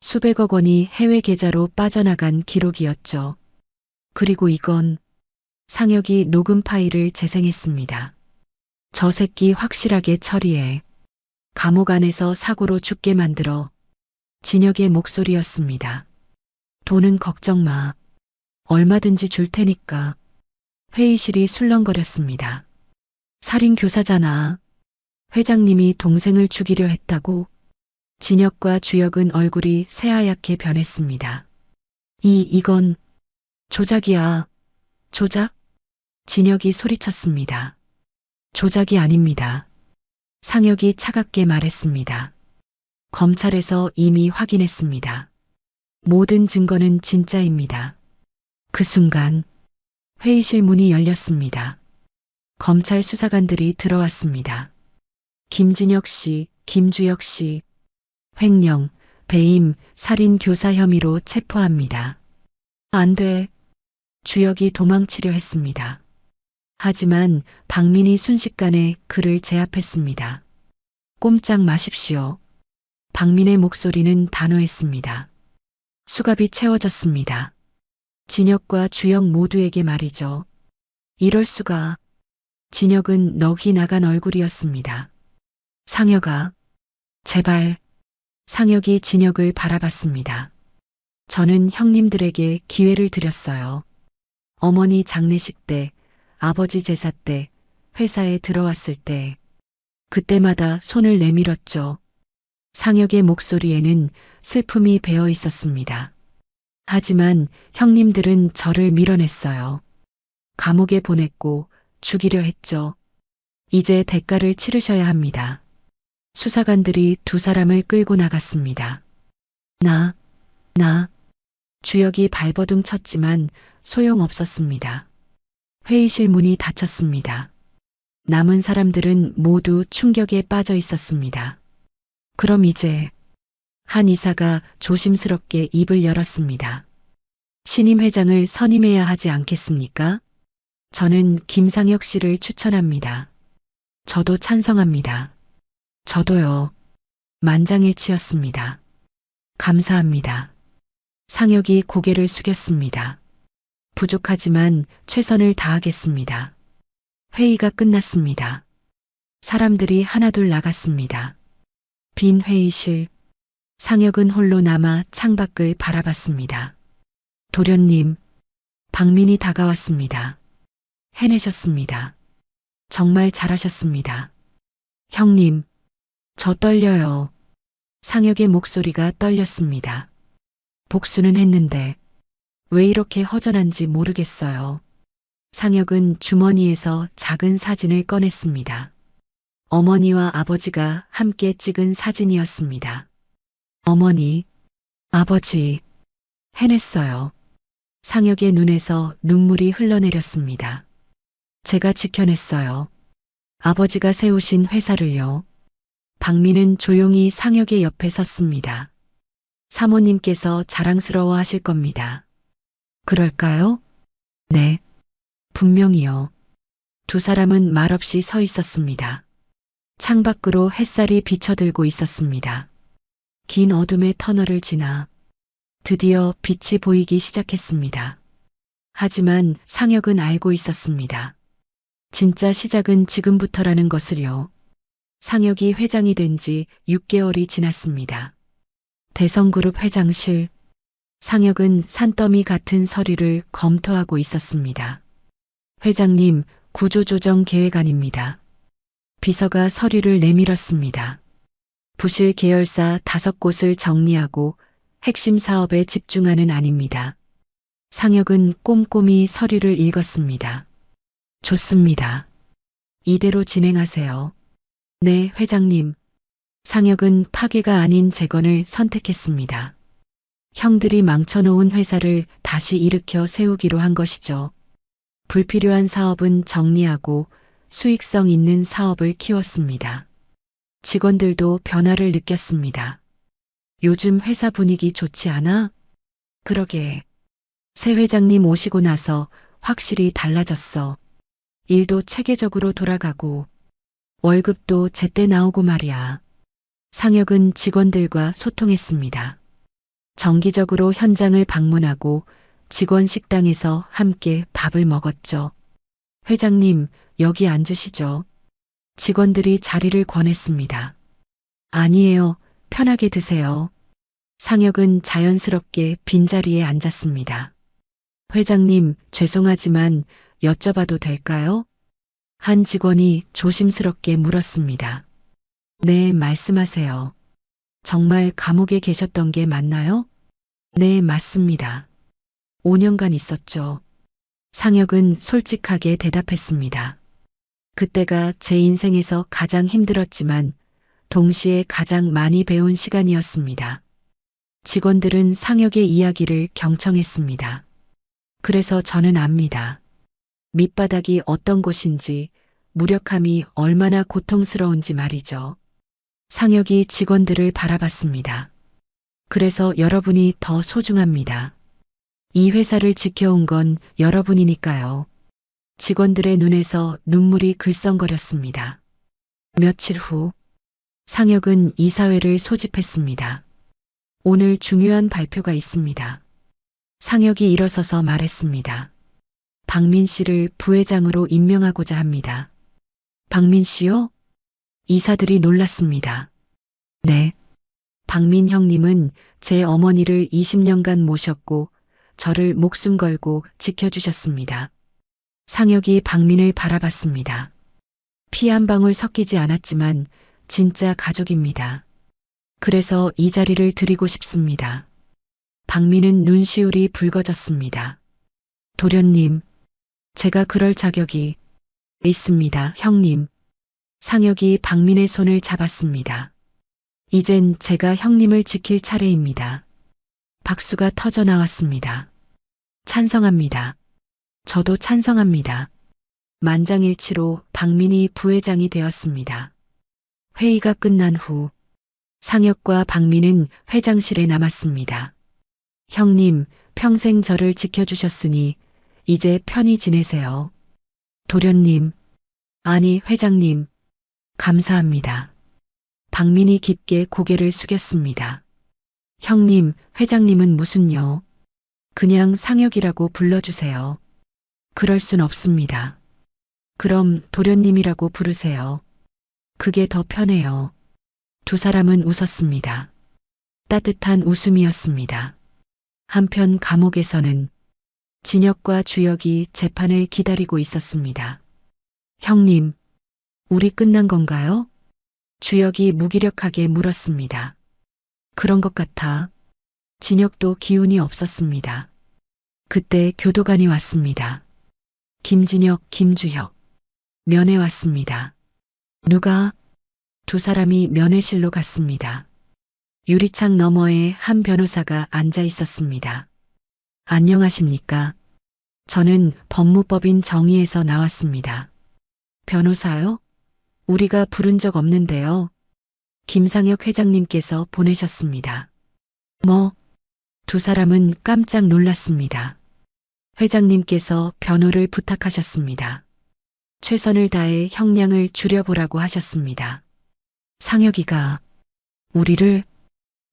수백억 원이 해외 계좌로 빠져나간 기록이었죠. 그리고 이건 상혁이 녹음 파일을 재생했습니다. 저 새끼 확실하게 처리해. 감옥 안에서 사고로 죽게 만들어. 진혁의 목소리였습니다. 돈은 걱정 마. 얼마든지 줄 테니까. 회의실이 술렁거렸습니다. 살인 교사잖아. 회장님이 동생을 죽이려 했다고. 진혁과 주혁은 얼굴이 새하얗게 변했습니다. 이건 조작이야. 조작? 진혁이 소리쳤습니다. 조작이 아닙니다. 상혁이 차갑게 말했습니다. 검찰에서 이미 확인했습니다. 모든 증거는 진짜입니다. 그 순간 회의실 문이 열렸습니다. 검찰 수사관들이 들어왔습니다. 김진혁 씨, 김주혁 씨, 횡령, 배임, 살인 교사 혐의로 체포합니다. 안 돼. 주혁이 도망치려 했습니다. 하지만 박민이 순식간에 그를 제압했습니다. 꼼짝 마십시오. 박민의 목소리는 단호했습니다. 수갑이 채워졌습니다. 진혁과 주혁 모두에게 말이죠. 이럴 수가. 진혁은 넋이 나간 얼굴이었습니다. 상혁아, 제발. 상혁이 진혁을 바라봤습니다. 저는 형님들에게 기회를 드렸어요. 어머니 장례식 때, 아버지 제사 때, 회사에 들어왔을 때, 그때마다 손을 내밀었죠. 상혁의 목소리에는 슬픔이 배어 있었습니다. 하지만 형님들은 저를 밀어냈어요. 감옥에 보냈고 죽이려 했죠. 이제 대가를 치르셔야 합니다. 수사관들이 두 사람을 끌고 나갔습니다. 나. 주혁이 발버둥 쳤지만 소용없었습니다. 회의실 문이 닫혔습니다. 남은 사람들은 모두 충격에 빠져 있었습니다. 그럼 이제 한 이사가 조심스럽게 입을 열었습니다. 신임 회장을 선임해야 하지 않겠습니까? 저는 김상혁 씨를 추천합니다. 저도 찬성합니다. 저도요. 만장일치였습니다. 감사합니다. 상혁이 고개를 숙였습니다. 부족하지만 최선을 다하겠습니다. 회의가 끝났습니다. 사람들이 하나둘 나갔습니다. 빈 회의실. 상혁은 홀로 남아 창밖을 바라봤습니다. 도련님, 박민이 다가왔습니다. 해내셨습니다. 정말 잘하셨습니다. 형님, 저 떨려요. 상혁의 목소리가 떨렸습니다. 복수는 했는데 왜 이렇게 허전한지 모르겠어요. 상혁은 주머니에서 작은 사진을 꺼냈습니다. 어머니와 아버지가 함께 찍은 사진이었습니다. 어머니, 아버지, 해냈어요. 상혁의 눈에서 눈물이 흘러내렸습니다. 제가 지켜냈어요. 아버지가 세우신 회사를요. 박민은 조용히 상혁의 옆에 섰습니다. 사모님께서 자랑스러워 하실 겁니다. 그럴까요? 네, 분명히요. 두 사람은 말없이 서 있었습니다. 창밖으로 햇살이 비쳐들고 있었습니다. 긴 어둠의 터널을 지나 드디어 빛이 보이기 시작했습니다. 하지만 상혁은 알고 있었습니다. 진짜 시작은 지금부터라는 것을요. 상혁이 회장이 된 지 6개월이 지났습니다. 대성그룹 회장실. 상혁은 산더미 같은 서류를 검토하고 있었습니다. 회장님, 구조조정 계획안입니다. 비서가 서류를 내밀었습니다. 부실 계열사 5곳을 정리하고 핵심 사업에 집중하는 안입니다. 상혁은 꼼꼼히 서류를 읽었습니다. 좋습니다. 이대로 진행하세요. 네, 회장님. 상혁은 파괴가 아닌 재건을 선택했습니다. 형들이 망쳐놓은 회사를 다시 일으켜 세우기로 한 것이죠. 불필요한 사업은 정리하고 수익성 있는 사업을 키웠습니다. 직원들도 변화를 느꼈습니다. 요즘 회사 분위기 좋지 않아? 그러게. 새 회장님 오시고 나서 확실히 달라졌어. 일도 체계적으로 돌아가고 월급도 제때 나오고 말이야. 상혁은 직원들과 소통했습니다. 정기적으로 현장을 방문하고 직원 식당에서 함께 밥을 먹었죠. 회장님, 여기 앉으시죠. 직원들이 자리를 권했습니다. 아니에요. 편하게 드세요. 상혁은 자연스럽게 빈자리에 앉았습니다. 회장님, 죄송하지만 여쭤봐도 될까요? 한 직원이 조심스럽게 물었습니다. 네, 말씀하세요. 정말 감옥에 계셨던 게 맞나요? 네, 맞습니다. 5년간 있었죠. 상혁은 솔직하게 대답했습니다. 그때가 제 인생에서 가장 힘들었지만 동시에 가장 많이 배운 시간이었습니다. 직원들은 상혁의 이야기를 경청했습니다. 그래서 저는 압니다. 밑바닥이 어떤 곳인지, 무력함이 얼마나 고통스러운지 말이죠. 상혁이 직원들을 바라봤습니다. 그래서 여러분이 더 소중합니다. 이 회사를 지켜온 건 여러분이니까요. 직원들의 눈에서 눈물이 글썽거렸습니다. 며칠 후, 상혁은 이사회를 소집했습니다. 오늘 중요한 발표가 있습니다. 상혁이 일어서서 말했습니다. 박민 씨를 부회장으로 임명하고자 합니다. 박민 씨요? 이사들이 놀랐습니다. 네. 박민 형님은 제 어머니를 20년간 모셨고 저를 목숨 걸고 지켜주셨습니다. 상혁이 박민을 바라봤습니다. 피 한 방울 섞이지 않았지만 진짜 가족입니다. 그래서 이 자리를 드리고 싶습니다. 박민은 눈시울이 붉어졌습니다. 도련님, 제가 그럴 자격이 있습니다, 형님. 상혁이 박민의 손을 잡았습니다. 이젠 제가 형님을 지킬 차례입니다. 박수가 터져 나왔습니다. 찬성합니다. 저도 찬성합니다. 만장일치로 박민이 부회장이 되었습니다. 회의가 끝난 후 상혁과 박민은 회장실에 남았습니다. 형님, 평생 저를 지켜주셨으니 이제 편히 지내세요. 도련님, 아니 회장님, 감사합니다. 박민이 깊게 고개를 숙였습니다. 형님, 회장님은 무슨요? 그냥 상혁이라고 불러주세요. 그럴 순 없습니다. 그럼 도련님이라고 부르세요. 그게 더 편해요. 두 사람은 웃었습니다. 따뜻한 웃음이었습니다. 한편 감옥에서는 진혁과 주혁이 재판을 기다리고 있었습니다. 형님, 우리 끝난 건가요? 주혁이 무기력하게 물었습니다. 그런 것 같아. 진혁도 기운이 없었습니다. 그때 교도관이 왔습니다. 김진혁, 김주혁. 면회 왔습니다. 누가? 두 사람이 면회실로 갔습니다. 유리창 너머에 한 변호사가 앉아 있었습니다. 안녕하십니까? 저는 법무법인 정의에서 나왔습니다. 변호사요? 우리가 부른 적 없는데요. 김상혁 회장님께서 보내셨습니다. 뭐? 두 사람은 깜짝 놀랐습니다. 회장님께서 변호를 부탁하셨습니다. 최선을 다해 형량을 줄여보라고 하셨습니다. 상혁이가 우리를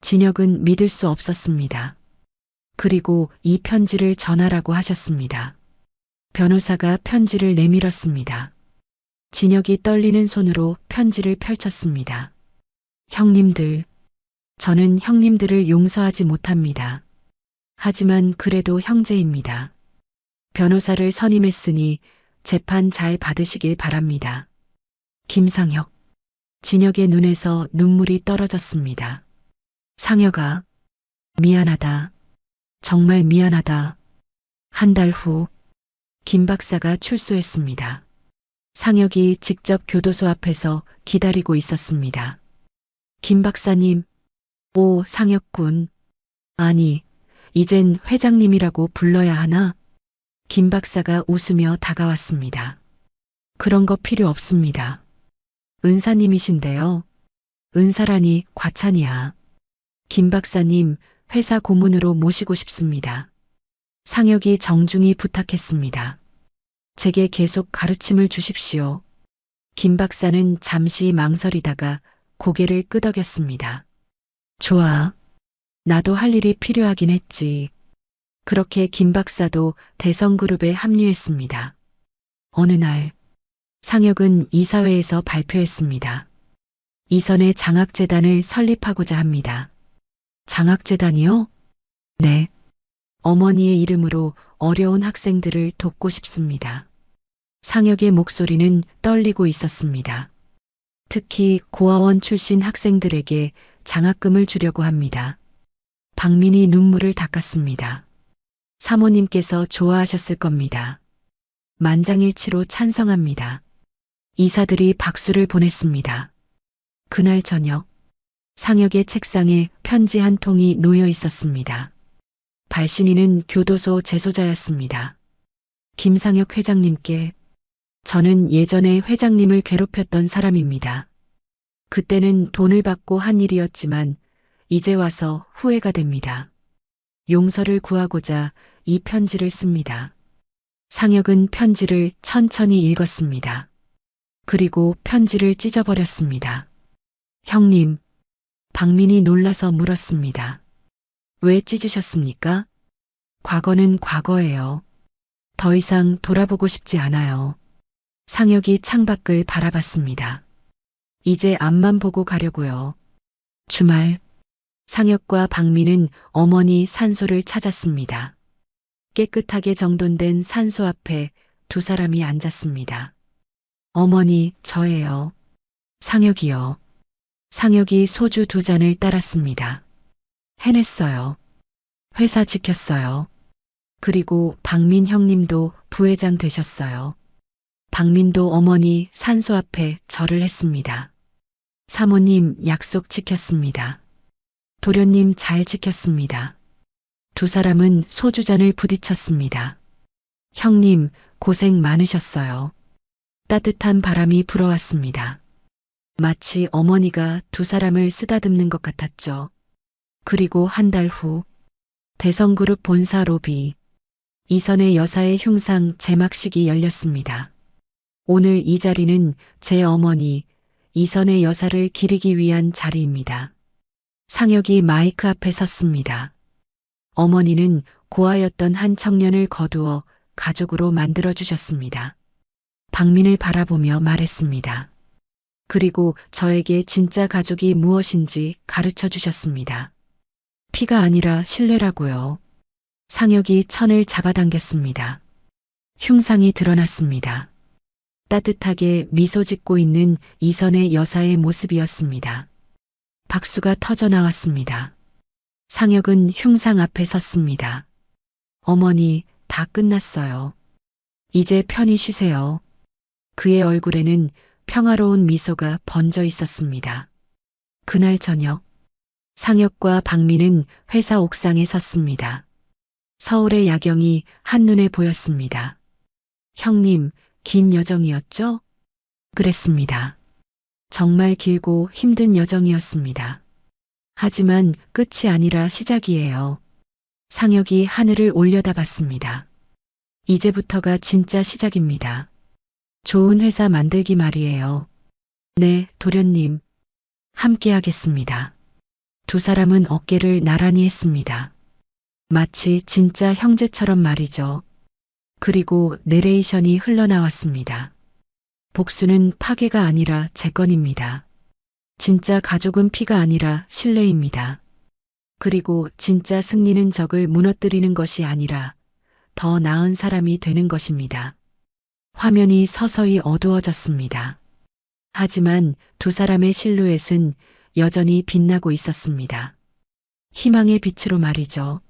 진혁은 믿을 수 없었습니다. 그리고 이 편지를 전하라고 하셨습니다. 변호사가 편지를 내밀었습니다. 진혁이 떨리는 손으로 편지를 펼쳤습니다. 형님들, 저는 형님들을 용서하지 못합니다. 하지만 그래도 형제입니다. 변호사를 선임했으니 재판 잘 받으시길 바랍니다. 김상혁. 진혁의 눈에서 눈물이 떨어졌습니다. 상혁아, 미안하다. 정말 미안하다. 한 달 후, 김 박사가 출소했습니다. 상혁이 직접 교도소 앞에서 기다리고 있었습니다. 김 박사님, 오, 상혁군. 아니, 이젠 회장님이라고 불러야 하나? 김 박사가 웃으며 다가왔습니다. 그런 거 필요 없습니다. 은사님이신데요. 은사라니 과찬이야. 김 박사님, 회사 고문으로 모시고 싶습니다. 상혁이 정중히 부탁했습니다. 제게 계속 가르침을 주십시오. 김 박사는 잠시 망설이다가 고개를 끄덕였습니다. 좋아. 나도 할 일이 필요하긴 했지. 그렇게 김 박사도 대성그룹에 합류했습니다. 어느 날, 상혁은 이사회에서 발표했습니다. 이선의 장학재단을 설립하고자 합니다. 장학재단이요? 네. 어머니의 이름으로 어려운 학생들을 돕고 싶습니다. 상혁의 목소리는 떨리고 있었습니다. 특히 고아원 출신 학생들에게 장학금을 주려고 합니다. 박민이 눈물을 닦았습니다. 사모님께서 좋아하셨을 겁니다. 만장일치로 찬성합니다. 이사들이 박수를 보냈습니다. 그날 저녁, 상혁의 책상에 편지 한 통이 놓여 있었습니다. 발신인은 교도소 재소자였습니다. 김상혁 회장님께, 저는 예전에 회장님을 괴롭혔던 사람입니다. 그때는 돈을 받고 한 일이었지만 이제 와서 후회가 됩니다. 용서를 구하고자 이 편지를 씁니다. 상혁은 편지를 천천히 읽었습니다. 그리고 편지를 찢어버렸습니다. 형님, 박민이 놀라서 물었습니다. 왜 찢으셨습니까? 과거는 과거예요. 더 이상 돌아보고 싶지 않아요. 상혁이 창밖을 바라봤습니다. 이제 앞만 보고 가려고요. 주말, 상혁과 박민은 어머니 산소를 찾았습니다. 깨끗하게 정돈된 산소 앞에 두 사람이 앉았습니다. 어머니, 저예요. 상혁이요. 상혁이 소주 두 잔을 따랐습니다. 해냈어요. 회사 지켰어요. 그리고 박민 형님도 부회장 되셨어요. 박민도 어머니 산소 앞에 절을 했습니다. 사모님 약속 지켰습니다. 도련님 잘 지켰습니다. 두 사람은 소주잔을 부딪혔습니다. 형님 고생 많으셨어요. 따뜻한 바람이 불어왔습니다. 마치 어머니가 두 사람을 쓰다듬는 것 같았죠. 그리고 한 달 후, 대성그룹 본사 로비, 이선의 여사의 흉상 제막식이 열렸습니다. 오늘 이 자리는 제 어머니 이선의 여사를 기리기 위한 자리입니다. 상혁이 마이크 앞에 섰습니다. 어머니는 고아였던 한 청년을 거두어 가족으로 만들어주셨습니다. 박민을 바라보며 말했습니다. 그리고 저에게 진짜 가족이 무엇인지 가르쳐 주셨습니다. 피가 아니라 신뢰라고요. 상혁이 천을 잡아당겼습니다. 흉상이 드러났습니다. 따뜻하게 미소 짓고 있는 이선의 여사의 모습이었습니다. 박수가 터져 나왔습니다. 상혁은 흉상 앞에 섰습니다. 어머니, 다 끝났어요. 이제 편히 쉬세요. 그의 얼굴에는 평화로운 미소가 번져 있었습니다. 그날 저녁, 상혁과 박민은 회사 옥상에 섰습니다. 서울의 야경이 한눈에 보였습니다. 형님, 긴 여정이었죠? 그랬습니다. 정말 길고 힘든 여정이었습니다. 하지만 끝이 아니라 시작이에요. 상혁이 하늘을 올려다봤습니다. 이제부터가 진짜 시작입니다. 좋은 회사 만들기 말이에요. 네, 도련님. 함께 하겠습니다. 두 사람은 어깨를 나란히 했습니다. 마치 진짜 형제처럼 말이죠. 그리고 내레이션이 흘러나왔습니다. 복수는 파괴가 아니라 재건입니다. 진짜 가족은 피가 아니라 신뢰입니다. 그리고 진짜 승리는 적을 무너뜨리는 것이 아니라 더 나은 사람이 되는 것입니다. 화면이 서서히 어두워졌습니다. 하지만 두 사람의 실루엣은 여전히 빛나고 있었습니다. 희망의 빛으로 말이죠.